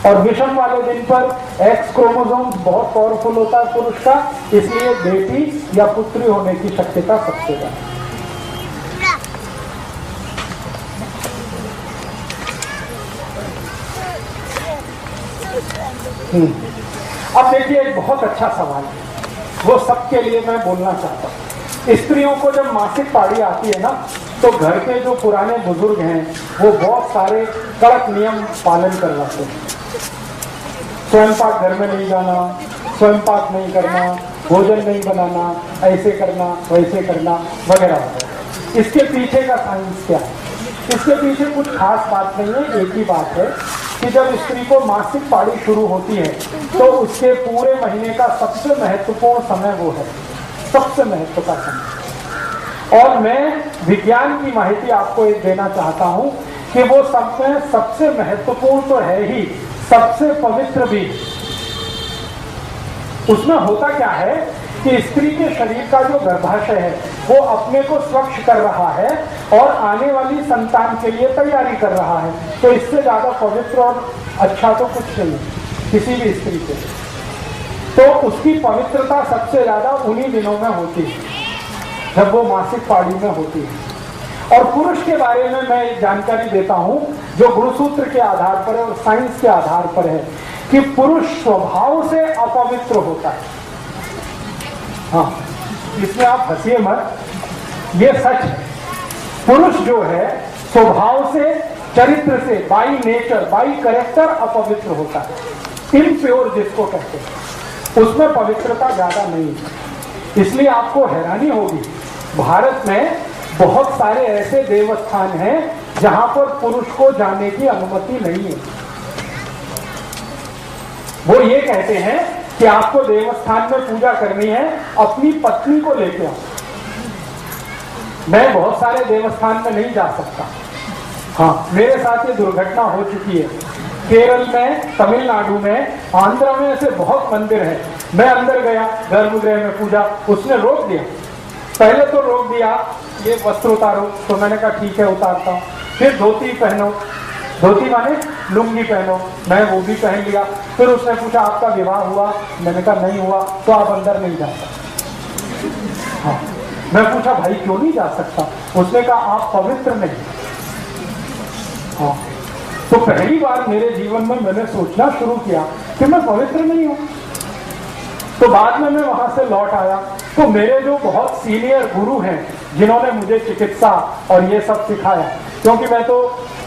और विषम वाले दिन पर एक्स क्रोमोसोम्स बहुत पावरफुल होता है पुरुष का, इसलिए बेटी या पुत्री होने की शक्यता सबसे ज्यादा है। अब देखिए, एक बहुत अच्छा सवाल है, वो सबके लिए मैं बोलना चाहता हूँ। स्त्रियों को जब मासिक पारी आती है ना, तो घर के जो पुराने बुजुर्ग हैं वो बहुत सारे कड़क नियम पालन करवाते हैं। स्वयं पाक घर में नहीं जाना, स्वयं पाक नहीं करना, भोजन नहीं बनाना, ऐसे करना, वैसे करना, वगैरह वगैरह। इसके पीछे का साइंस क्या है? इसके पीछे कुछ खास बात नहीं है। एक ही बात है कि जब स्त्री को मासिक पारी शुरू होती है तो उसके पूरे महीने का सबसे महत्वपूर्ण समय वो है, सबसे महत्व का समय। और मैं विज्ञान की माहिती आपको एक देना चाहता हूं कि वो समय सबसे महत्वपूर्ण तो है ही, सबसे पवित्र भी। उसमें होता क्या है कि स्त्री के शरीर का जो गर्भाशय है वो अपने को स्वच्छ कर रहा है और आने वाली संतान के लिए तैयारी कर रहा है। तो इससे ज्यादा पवित्र और अच्छा तो कुछ नहीं किसी भी स्त्री के। तो उसकी पवित्रता सबसे ज्यादा उन्हीं दिनों में होती है जब वो मासिक पारी में होती है। और पुरुष के बारे में मैं एक जानकारी देता हूं जो गुणसूत्र के आधार पर है और साइंस के आधार पर है कि पुरुष स्वभाव से अपवित्र होता है। हाँ, इसमें आप हंसिए मत, ये सच है। पुरुष जो है स्वभाव से, चरित्र से, बाई नेचर, बाई कैरेक्टर अपवित्र होता है। इम्प्योर जिसको कहते हैं, उसमें पवित्रता ज्यादा नहीं है। इसलिए आपको हैरानी होगी, भारत में बहुत सारे ऐसे देवस्थान हैं जहां पर पुरुष को जाने की अनुमति नहीं है। वो ये कहते हैं कि आपको देवस्थान में पूजा करनी है, अपनी पत्नी को लेके आओ। मैं बहुत सारे देवस्थान में नहीं जा सकता। हाँ, मेरे साथ ये दुर्घटना हो चुकी है। केरल में, तमिलनाडु में, आंध्र में ऐसे बहुत मंदिर हैं। मैं अंदर गया गर्भगृह में पूजा, उसने रोक दिया। पहले तो रोक दिया ये वस्त्र उतारो, तो मैंने कहा ठीक है उतारता हूँ। फिर धोती पहनो, धोती माने लुंगी पहनो, मैं वो भी पहन लिया। फिर उसने पूछा आपका विवाह हुआ? मैंने कहा नहीं हुआ, तो आप अंदर नहीं जा सकते। हाँ, मैं पूछा भाई क्यों नहीं जा सकता? उसने कहा आप पवित्र नहीं। हाँ, तो पहली बार मेरे जीवन में मैंने सोचना शुरू किया कि मैं पवित्र नहीं हूं। तो बाद में मैं वहां से लौट आया तो मेरे जो बहुत सीनियर गुरु हैं जिन्होंने मुझे चिकित्सा और ये सब सिखाया, क्योंकि मैं तो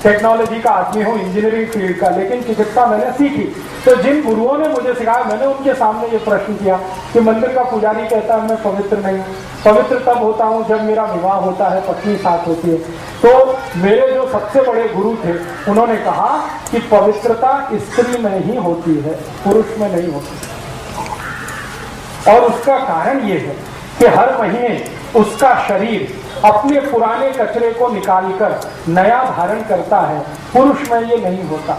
टेक्नोलॉजी का आदमी हूँ, इंजीनियरिंग फील्ड का, लेकिन चिकित्सा मैंने सीखी। तो जिन गुरुओं ने मुझे सिखाया, मैंने उनके सामने ये प्रश्न किया कि मंदिर का पुजारी कहता है मैं पवित्र नहीं हूँ। पवित्र तब होता हूँ जब मेरा विवाह होता है, पत्नी साथ होती है। तो मेरे जो सबसे बड़े गुरु थे उन्होंने कहा कि पवित्रता स्त्री में ही होती है, पुरुष में नहीं होती। और उसका कारण ये है कि हर महीने उसका शरीर अपने पुराने कचरे को निकालकर नया धारण करता है, पुरुष में ये नहीं होता।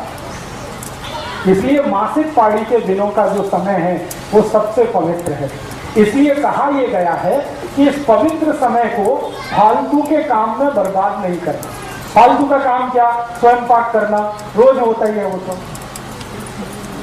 इसलिए मासिक पारी के दिनों का जो समय है वो सबसे पवित्र है। इसलिए कहा यह गया है कि इस पवित्र समय को फालतू के काम में बर्बाद नहीं करना। फालतू का काम क्या? स्वयं पाक करना, रोज होता ही है वो तो।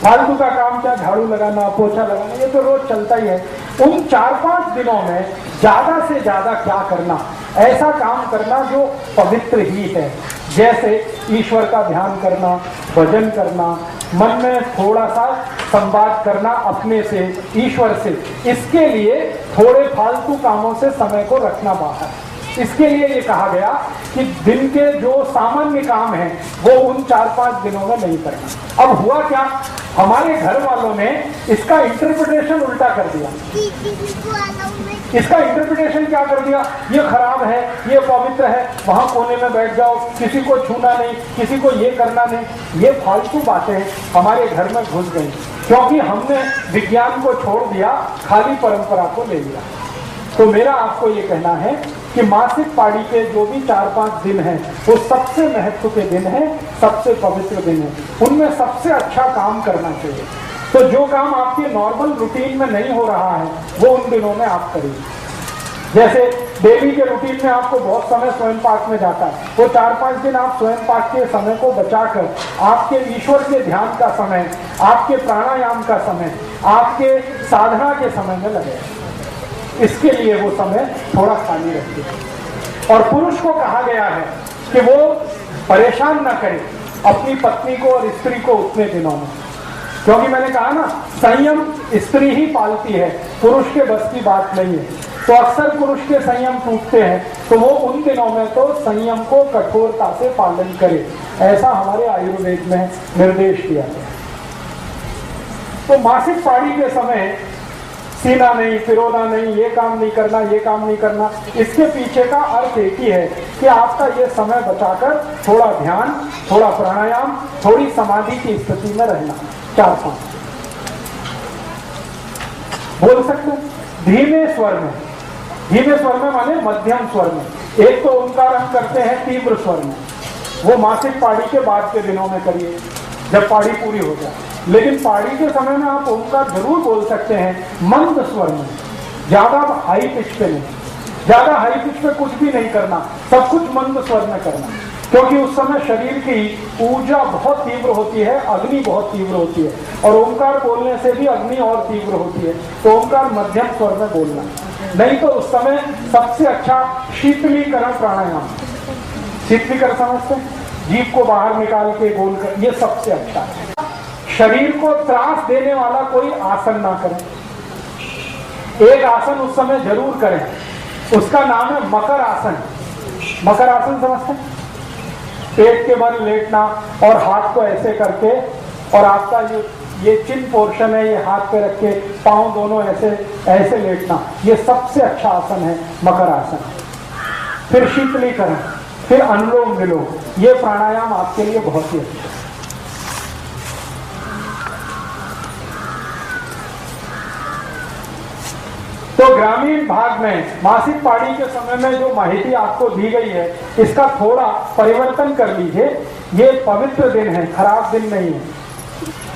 फालतू का काम क्या? झाड़ू लगाना, पोछा लगाना, ये तो रोज चलता ही है। उन 4-5 दिनों में ज्यादा से ज्यादा क्या करना? ऐसा काम करना जो पवित्र ही है, जैसे ईश्वर का ध्यान करना, भजन करना, मन में थोड़ा सा संवाद करना अपने से, ईश्वर से। इसके लिए थोड़े फालतू कामों से समय को रखना बाहर। इसके लिए ये कहा गया कि दिन के जो सामान्य काम हैं वो उन 4-5 दिनों में नहीं करना। अब हुआ क्या? हमारे घर वालों ने इसका इंटरप्रिटेशन उल्टा कर दिया। इसका इंटरप्रिटेशन क्या कर दिया? ये खराब है, ये पवित्र है, वहां कोने में बैठ जाओ, किसी को छूना नहीं, किसी को ये करना नहीं। ये फालतू बातें हमारे घर में घुस गई, क्योंकि हमने विज्ञान को छोड़ दिया, खाली परंपरा को ले लिया। तो मेरा आपको ये कहना है कि मासिक पाड़ी के जो भी 4-5 दिन हैं वो सबसे महत्व के दिन हैं, सबसे पवित्र दिन है। उनमें सबसे अच्छा काम करना चाहिए। तो जो काम आपके नॉर्मल रूटीन में नहीं हो रहा है वो उन दिनों में आप करिए। जैसे डेली के रूटीन में आपको बहुत समय स्वयं पाक में जाता है, वो 4-5 दिन आप स्वयं पाक के समय को बचाकर आपके ईश्वर के ध्यान का समय, आपके प्राणायाम का समय, आपके साधना के समय में लगे। इसके लिए वो समय थोड़ा खाली रखिए। और पुरुष को कहा गया है कि वो परेशान ना करे अपनी पत्नी को और स्त्री को उतने दिनों में, क्योंकि मैंने कहा ना, संयम स्त्री ही पालती है, पुरुष के बस की बात नहीं है। तो अक्सर पुरुष के संयम टूटते हैं, तो वो उन दिनों में तो संयम को कठोरता से पालन करे, ऐसा हमारे आयुर्वेद में निर्देश दिया गया। तो मासिक पाड़ी के समय सीना नहीं, फिरोना नहीं, ये काम नहीं करना, ये काम नहीं करना। इसके पीछे का अर्थ एक ही है कि आपका ये समय बचाकर थोड़ा ध्यान, थोड़ा प्राणायाम, थोड़ी समाधि की स्थिति में रहना। 4-5 बोल सकते हैं धीमे स्वर में। धीमे स्वर में माने मध्यम स्वर में। एक तो ओंकार हम करते हैं तीव्र स्वर में, वो मासिक पाड़ी के बाद के दिनों में करिए जब पाड़ी पूरी हो जाए। लेकिन पाड़ी के समय में आप ओंकार जरूर बोल सकते हैं मंद स्वर में, ज्यादा हाई पिच पे नहीं। ज्यादा हाई पिच पे कुछ भी नहीं करना, सब कुछ मंद स्वर में करना, क्योंकि उस समय शरीर की ऊर्जा बहुत तीव्र होती है, अग्नि बहुत तीव्र होती है, और ओंकार बोलने से भी अग्नि और तीव्र होती है। तो ओंकार मध्यम स्वर में बोलना। नहीं तो उस समय सबसे अच्छा शीतलीकरण प्राणायाम, शीतलीकरण समझते हैं, जीभ को बाहर निकाल के गोल कर, ये सबसे अच्छा है। शरीर को त्रास देने वाला कोई आसन ना करें। एक आसन उस समय जरूर करें, उसका नाम है मकर आसन। मकर आसन समझते हैं? पेट के बल लेटना और हाथ को ऐसे करके, और आपका ये चिन पोर्शन है, ये हाथ पे रख के पांव दोनों ऐसे ऐसे लेटना, ये सबसे अच्छा आसन है मकर आसन। फिर शीतलीकरण, फिर अनुलोम विलोम, ये प्राणायाम आपके लिए बहुत ही अच्छा है। तो ग्रामीण भाग में मासिक पाड़ी के समय में जो माहिती आपको दी गई है, इसका थोड़ा परिवर्तन कर लीजिए। ये पवित्र दिन है, खराब दिन नहीं है,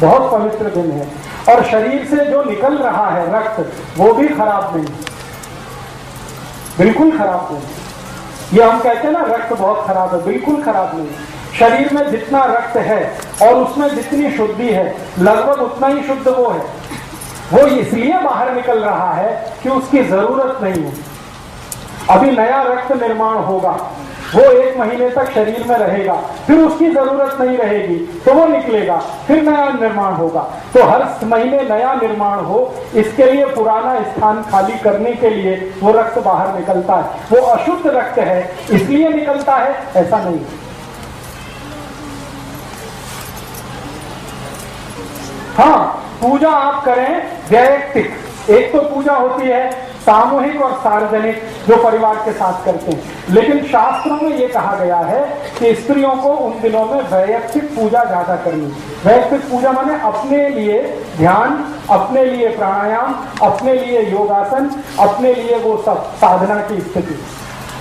बहुत पवित्र दिन है। और शरीर से जो निकल रहा है रक्त, वो भी खराब नहीं, बिल्कुल खराब नहीं। ये हम कहते हैं ना रक्त बहुत खराब है, बिल्कुल खराब नहीं। शरीर में जितना रक्त है और उसमें जितनी शुद्धि है, लगभग उतना ही शुद्ध वो है। वो इसलिए बाहर निकल रहा है कि उसकी जरूरत नहीं है। अभी नया रक्त निर्माण होगा, वो 1 महीने तक शरीर में रहेगा, फिर उसकी जरूरत नहीं रहेगी तो वो निकलेगा, फिर नया निर्माण होगा। तो हर महीने नया निर्माण हो, इसके लिए पुराना स्थान खाली करने के लिए वो रक्त बाहर निकलता है। वो अशुद्ध रक्त है इसलिए निकलता है, ऐसा नहीं। हाँ, पूजा आप करें वैयक्तिक। एक तो पूजा होती है सामूहिक और सार्वजनिक, जो परिवार के साथ करते हैं। लेकिन शास्त्रों में यह कहा गया है कि स्त्रियों को उन दिनों में वैयक्तिक पूजा ज्यादा करनी। वैयक्तिक पूजा माने अपने लिए ध्यान, अपने लिए प्राणायाम, अपने लिए योगासन, अपने लिए वो सब साधना की स्थिति।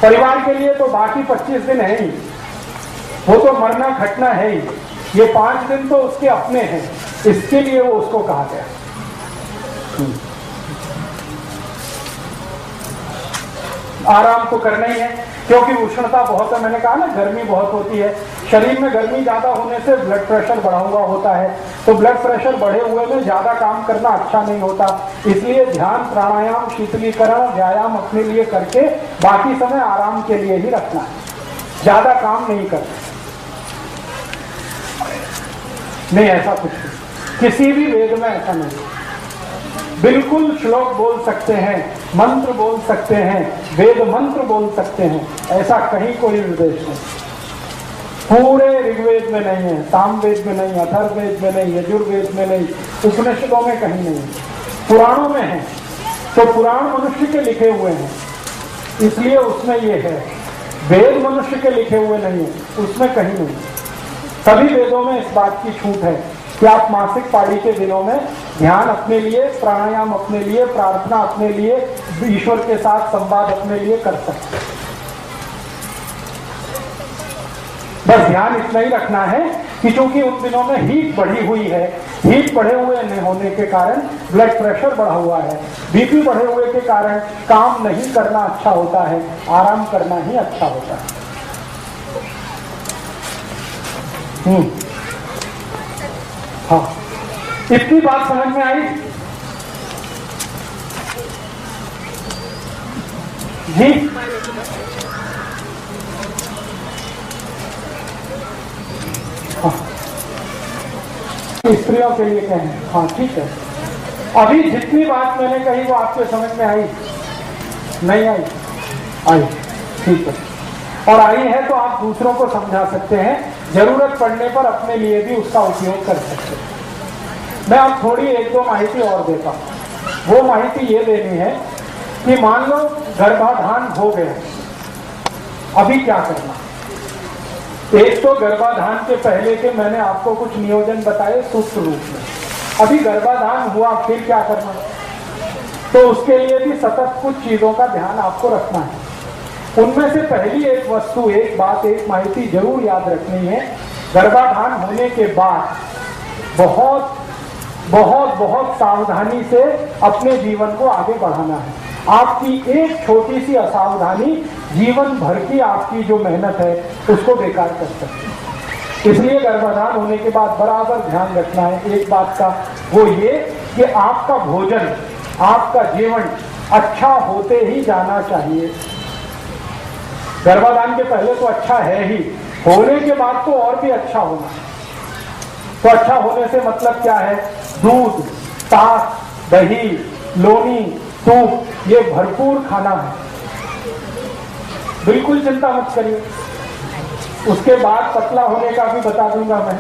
परिवार के लिए तो बाकी 25 दिन है ही, वो तो मरना घटना है ही। ये 5 दिन तो उसके अपने हैं, इसके लिए वो उसको कहा गया। आराम तो करना ही है, क्योंकि उष्णता बहुत है। मैंने कहा ना, गर्मी बहुत होती है शरीर में। गर्मी ज्यादा होने से ब्लड प्रेशर बढ़ा हुआ होता है, तो ब्लड प्रेशर बढ़े हुए में ज्यादा काम करना अच्छा नहीं होता। इसलिए ध्यान, प्राणायाम, शीतलीकरण, व्यायाम अपने लिए करके बाकी समय आराम के लिए ही रखना है, ज्यादा काम नहीं करना। नहीं, ऐसा कुछ नहीं, किसी भी वेद में ऐसा नहीं। बिल्कुल श्लोक बोल सकते हैं, मंत्र बोल सकते हैं, वेद मंत्र बोल सकते हैं, ऐसा कहीं कोई निर्देश नहीं। पूरे ऋग्वेद में नहीं है, सामवेद में नहीं, अथर्ववेद में नहीं, यजुर्वेद में नहीं, उपनिषदों में कहीं नहीं, पुराणों में है। तो पुराण मनुष्य के लिखे हुए हैं, इसलिए उसमें ये है। वेद मनुष्य के लिखे हुए नहीं है, उसमें कहीं नहीं। सभी वेदों में इस बात की छूट है कि आप मासिक पाड़ी के दिनों में ध्यान अपने लिए, प्राणायाम अपने लिए, प्रार्थना अपने लिए, ईश्वर के साथ संवाद अपने लिए कर सकते हैं। बस ध्यान इतना ही रखना है कि चूंकि उन दिनों में हीट बढ़ी हुई है, हीट बढ़े हुए होने के कारण ब्लड प्रेशर बढ़ा हुआ है, बीपी बढ़े हुए के कारण काम नहीं करना अच्छा होता है, आराम करना ही अच्छा होता है। हाँ, इतनी बात समझ में आई जी? हाँ, स्त्रियों के लिए कहें, हाँ ठीक है। अभी जितनी बात मैंने कही वो आपके समझ में आई? नहीं आई? आई, ठीक है। और आई है तो आप दूसरों को समझा सकते हैं, जरूरत पड़ने पर अपने लिए भी उसका उपयोग कर सकते हैं। मैं अब थोड़ी एक दो माहिती और देता हूं। वो माहिती ये देनी है कि मान लो गर्भाधान हो गया, अभी क्या करना। एक तो गर्भाधान के पहले के मैंने आपको कुछ नियोजन बताए सूक्ष्म रूप में। अभी गर्भाधान हुआ, फिर क्या करना, तो उसके लिए भी सतत कुछ चीजों का ध्यान आपको रखना है। उनमें से पहली एक वस्तु, एक बात, एक माहिती जरूर याद रखनी है। गर्भाधान होने के बाद बहुत बहुत बहुत सावधानी से अपने जीवन को आगे बढ़ाना है। आपकी एक छोटी सी असावधानी जीवन भर की आपकी जो मेहनत है उसको बेकार कर सकती है। इसलिए गर्भाधान होने के बाद बराबर ध्यान रखना है एक बात का, वो ये कि आपका भोजन, आपका जीवन अच्छा होते ही जाना चाहिए। गर्भाधान के पहले तो अच्छा है ही, होने के बाद तो और भी अच्छा होना। तो अच्छा होने से मतलब क्या है? दूध, ताक, दही, लोनी, तूप, ये भरपूर खाना है। बिल्कुल चिंता मत करिए। उसके बाद पतला होने का भी बता दूंगा मैं।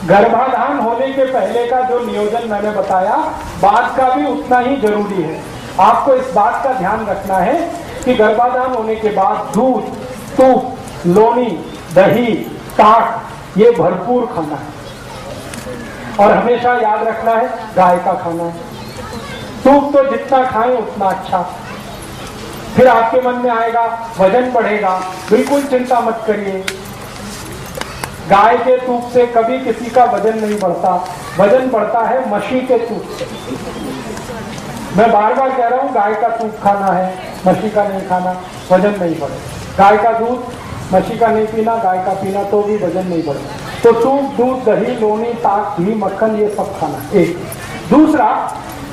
गर्भाधान होने के पहले का जो नियोजन मैंने बताया, बाद का भी उतना ही जरूरी है। आपको इस बात का ध्यान रखना है कि गर्भाधान होने के बाद दूध, तूप, लोनी, दही, ताक, ये भरपूर खाना है। और हमेशा याद रखना है गाय का खाना है। सूप तो जितना खाएं उतना अच्छा। फिर आपके मन में आएगा वजन बढ़ेगा, बिल्कुल चिंता मत करिए। गाय के दूध से कभी किसी का वजन नहीं बढ़ता, वजन बढ़ता है मछली के दूध से। मैं बार बार कह रहा हूं, गाय का दूध खाना है, मछली का नहीं खाना, वजन नहीं बढ़ेगा। गाय का दूध, मछली का नहीं पीना, गाय का पीना तो भी वजन नहीं बढ़ेगा। तो दूध, दूध, दही, लोनी, ताक, घी, मक्खन, ये सब खाना। एक दूसरा,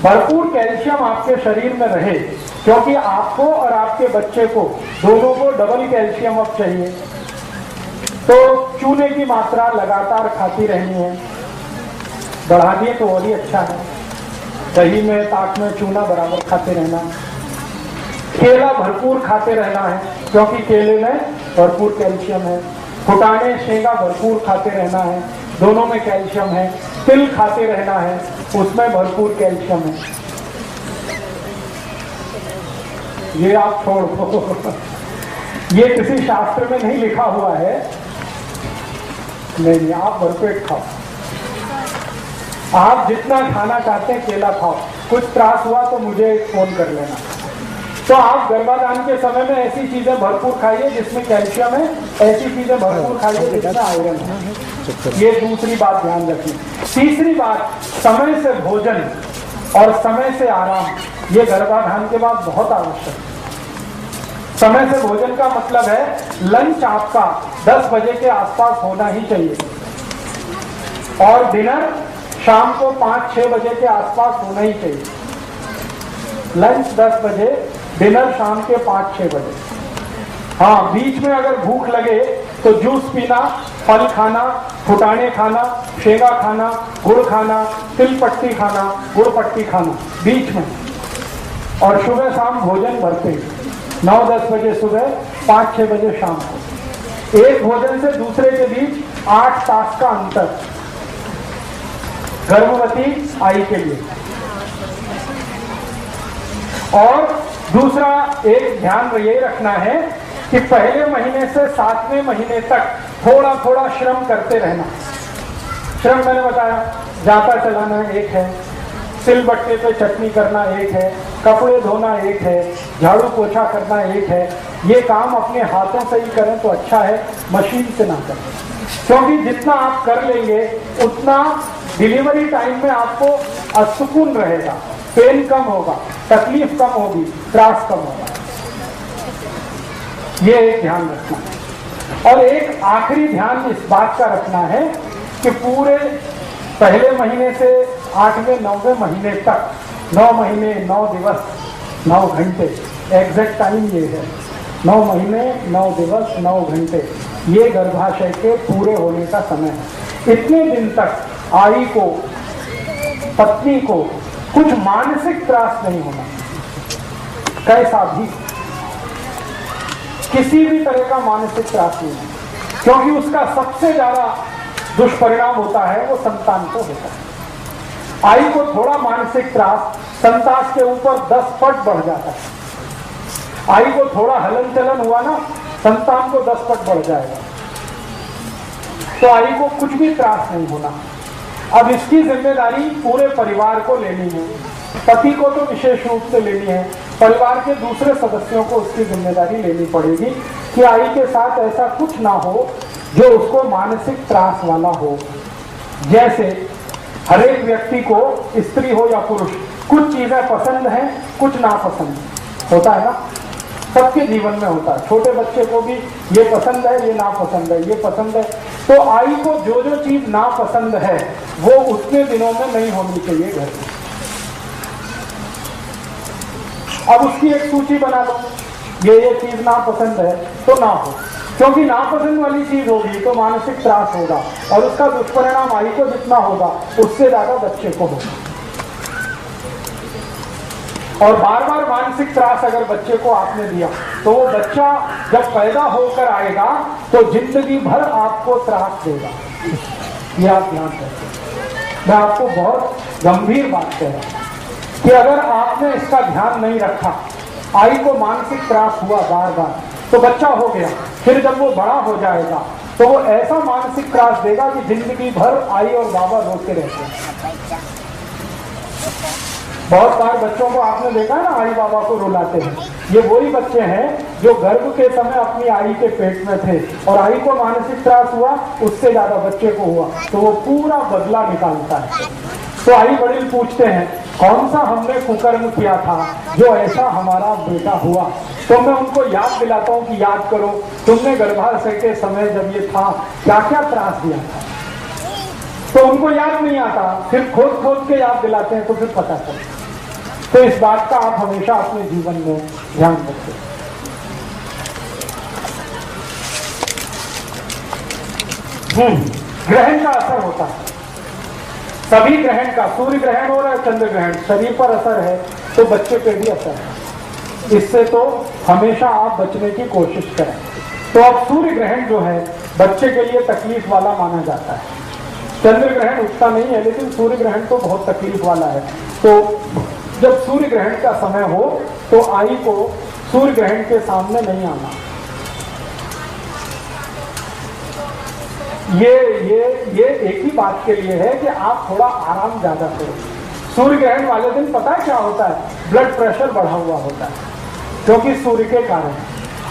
भरपूर कैल्शियम आपके शरीर में रहे, क्योंकि आपको और आपके बच्चे को दोनों को डबल कैल्शियम अब चाहिए। तो चूने की मात्रा लगातार खाती रहनी है, बढ़ा दिए तो और ही अच्छा है। दही में, ताक में चूना बराबर खाते रहना। केला भरपूर खाते रहना है, क्योंकि केले में भरपूर कैल्शियम है। फुटाने, शेंगा भरपूर खाते रहना है, दोनों में कैल्शियम है। तिल खाते रहना है, उसमें भरपूर कैल्शियम है। ये आप छोड़ दो, ये किसी शास्त्र में नहीं लिखा हुआ है। नहीं, आप भरपेट खाओ। आप जितना खाना चाहते हैं केला खाओ। कुछ त्रास हुआ तो मुझे फोन कर लेना। तो आप गर्भाधान के समय में ऐसी चीजें भरपूर खाइए जिसमें कैल्शियम है, ऐसी चीजें भरपूर खाइए जिसमें आयरन है। ये दूसरी बात ध्यान रखिए। तीसरी बात, समय से भोजन और समय से आराम, ये गर्भाधान के बाद बहुत आवश्यक है। समय से भोजन का मतलब है लंच आपका 10 बजे के आसपास होना ही चाहिए और डिनर शाम को 5-6 बजे के आसपास होना ही चाहिए। लंच 10 बजे, डिनर शाम के 5-6 बजे। हाँ, बीच में अगर भूख लगे तो जूस पीना, फल खाना, फुटाने खाना, शेंगा खाना, गुड़ खाना, तिल पट्टी खाना, गुड़ पट्टी खाना बीच में। और सुबह शाम भोजन भरते 9-10 बजे सुबह, 5-6 बजे शाम को। एक भोजन से दूसरे के बीच 8 तास का अंतर गर्भवती आई के लिए। और दूसरा एक ध्यान ये रखना है कि पहले महीने से 7वें महीने तक थोड़ा थोड़ा श्रम करते रहना। श्रम मैंने बताया, जाता चलाना एक है, सिलबट्टे पे चटनी करना एक है, कपड़े धोना एक है, झाड़ू पोछा करना एक है। ये काम अपने हाथों से ही करें तो अच्छा है, मशीन से ना करें, क्योंकि जितना आप कर लेंगे उतना डिलीवरी टाइम में आपको असुकून रहेगा, पेन कम होगा, तकलीफ कम होगी, त्रास कम होगा। ये एक ध्यान रखना है। और एक आखिरी ध्यान इस बात का रखना है कि पूरे पहले महीने से 8वें 9वें महीने तक 9 महीने 9 दिवस 9 घंटे, एग्जैक्ट टाइम ये है 9 महीने 9 दिवस 9 घंटे, ये गर्भाशय के पूरे होने का समय है। इतने दिन तक आई को, पत्नी को कुछ मानसिक त्रास नहीं होना, कैसा भी, किसी भी तरह का मानसिक त्रास नहीं है, क्योंकि उसका सबसे ज्यादा दुष्परिणाम होता है वो संतान को होता है। आई को थोड़ा मानसिक त्रास संतान के ऊपर 10 पट बढ़ जाता है। आई को थोड़ा हलन चलन हुआ ना, संतान को 10 पट बढ़ जाएगा। तो आई को कुछ भी त्रास नहीं होना। अब इसकी जिम्मेदारी पूरे परिवार को लेनी है, पति को तो विशेष रूप से लेनी है, परिवार के दूसरे सदस्यों को उसकी जिम्मेदारी लेनी पड़ेगी कि आई के साथ ऐसा कुछ ना हो जो उसको मानसिक त्रास वाला हो। जैसे हर एक व्यक्ति को, स्त्री हो या पुरुष, कुछ चीजें पसंद हैं, कुछ नापसंद होता है ना, सबके जीवन में होता है। छोटे बच्चे को भी ये पसंद है, ये नापसंद है, ये पसंद है। तो आई को जो जो चीज नापसंद है वो उतने दिनों में नहीं होनी चाहिए घर में। अब उसकी एक सूची बना लो, ये चीज नापसंद है तो ना हो, क्योंकि नापसंद वाली चीज होगी तो मानसिक त्रास होगा और उसका दुष्परिणाम आई को जितना होगा उससे ज्यादा बच्चे को होगा। और बार बार मानसिक त्रास अगर बच्चे को आपने दिया तो वो बच्चा जब पैदा होकर आएगा तो जिंदगी भर आपको त्रास देगा। ये आप ध्यान रखें। मैं आपको बहुत गंभीर बात कह रहा हूं कि अगर आपने इसका ध्यान नहीं रखा, आई को मानसिक त्रास हुआ बार बार, तो बच्चा हो गया, फिर जब वो बड़ा हो जाएगा तो वो ऐसा मानसिक त्रास देगा कि जिंदगी भर आई और बाबा रोते रहते हैं। बहुत बार बच्चों को आपने देखा ना, आई बाबा को रुलाते हैं। ये वही बच्चे हैं जो गर्भ के समय अपनी आई के पेट में थे और आई को मानसिक त्रास हुआ, उससे ज्यादा बच्चे को हुआ, तो वो पूरा बदला निकालता है। तो आई वडील पूछते हैं, कौन सा हमने कुकर्म किया था जो ऐसा हमारा बेटा हुआ? तो मैं उनको याद दिलाता हूँ कि याद करो, तुमने गर्भाशय के समय जब ये था क्या क्या त्रास दिया था। तो उनको याद नहीं आता, फिर खोद खोद के याद दिलाते हैं तो फिर पता चलता। तो इस बात का आप हमेशा अपने जीवन में ध्यान रखें। ग्रहण का असर होता है, सभी ग्रहण का, सूर्य ग्रहण हो रहा है, चंद्र ग्रहण, शरीर पर असर है तो बच्चे पे भी असर है। इससे तो हमेशा आप बचने की कोशिश करें। तो अब सूर्य ग्रहण जो है बच्चे के लिए तकलीफ वाला माना जाता है। चंद्र ग्रहण उठता नहीं है, लेकिन सूर्य ग्रहण तो बहुत तकलीफ वाला है। तो जब सूर्य ग्रहण का समय हो तो आई को सूर्य ग्रहण के सामने नहीं आना। ये एक ही बात के लिए है कि आप थोड़ा आराम ज्यादा करो। सूर्य ग्रहण वाले दिन पता है क्या होता है? ब्लड प्रेशर बढ़ा हुआ होता है, क्योंकि सूर्य के कारण।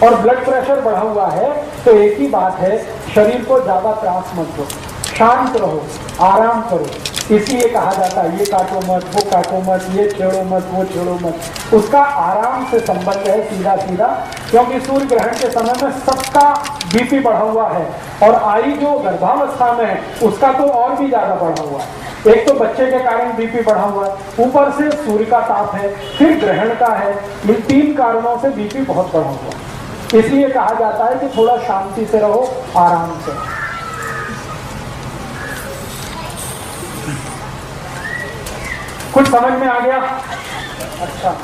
और ब्लड प्रेशर बढ़ा हुआ है तो एक ही बात है, शरीर को ज्यादा त्रास मत दो, शांत रहो, आराम करो, इसलिए कहा जाता है ये काटो मत, वो काटो मत, ये छेड़ो मत, वो छेड़ो मत। उसका आराम से संबंध है, सीधा सीधा, क्योंकि सूर्य ग्रहण के समय में सबका बीपी बढ़ा हुआ है, और आई जो गर्भावस्था में है उसका तो और भी ज्यादा बढ़ा हुआ है। एक तो बच्चे के कारण बीपी बढ़ा हुआ है, ऊपर से सूर्य का ताप है, फिर ग्रहण का है, इन 3 कारणों से बीपी बहुत बढ़ा हुआ है। इसलिए कहा जाता है कि थोड़ा शांति से रहो, आराम से। कुछ समझ में आ गया? अच्छा,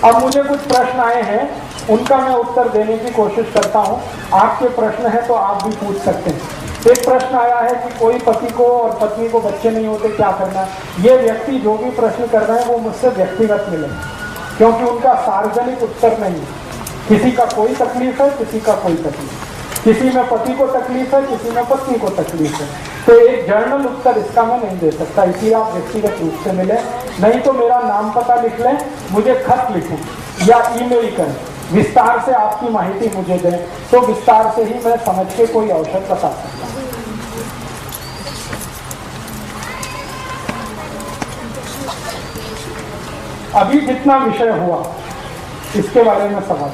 अब मुझे कुछ प्रश्न आए हैं, उनका मैं उत्तर देने की कोशिश करता हूं। आपके प्रश्न है तो आप भी पूछ सकते हैं। एक प्रश्न आया है कि कोई पति को और पत्नी को बच्चे नहीं होते, क्या करना है? ये व्यक्ति जो भी प्रश्न कर रहे हैं वो मुझसे व्यक्तिगत मिले, क्योंकि उनका सार्वजनिक उत्तर नहीं है। किसी का कोई तकलीफ है, किसी का कोई तकलीफ, किसी में पति को तकलीफ है, किसी में पत्नी को तकलीफ है, तो एक जर्नल उत्तर इसका मैं नहीं दे सकता। इसलिए आप व्यक्तिगत रूप से मिले, नहीं तो मेरा नाम पता लिख लें, मुझे खत लिखें या ईमेल करें, विस्तार से आपकी माहिती मुझे दें, तो विस्तार से ही मैं समझ के कोई औषध बता सकता हूँ। अभी जितना विषय हुआ इसके बारे में समझ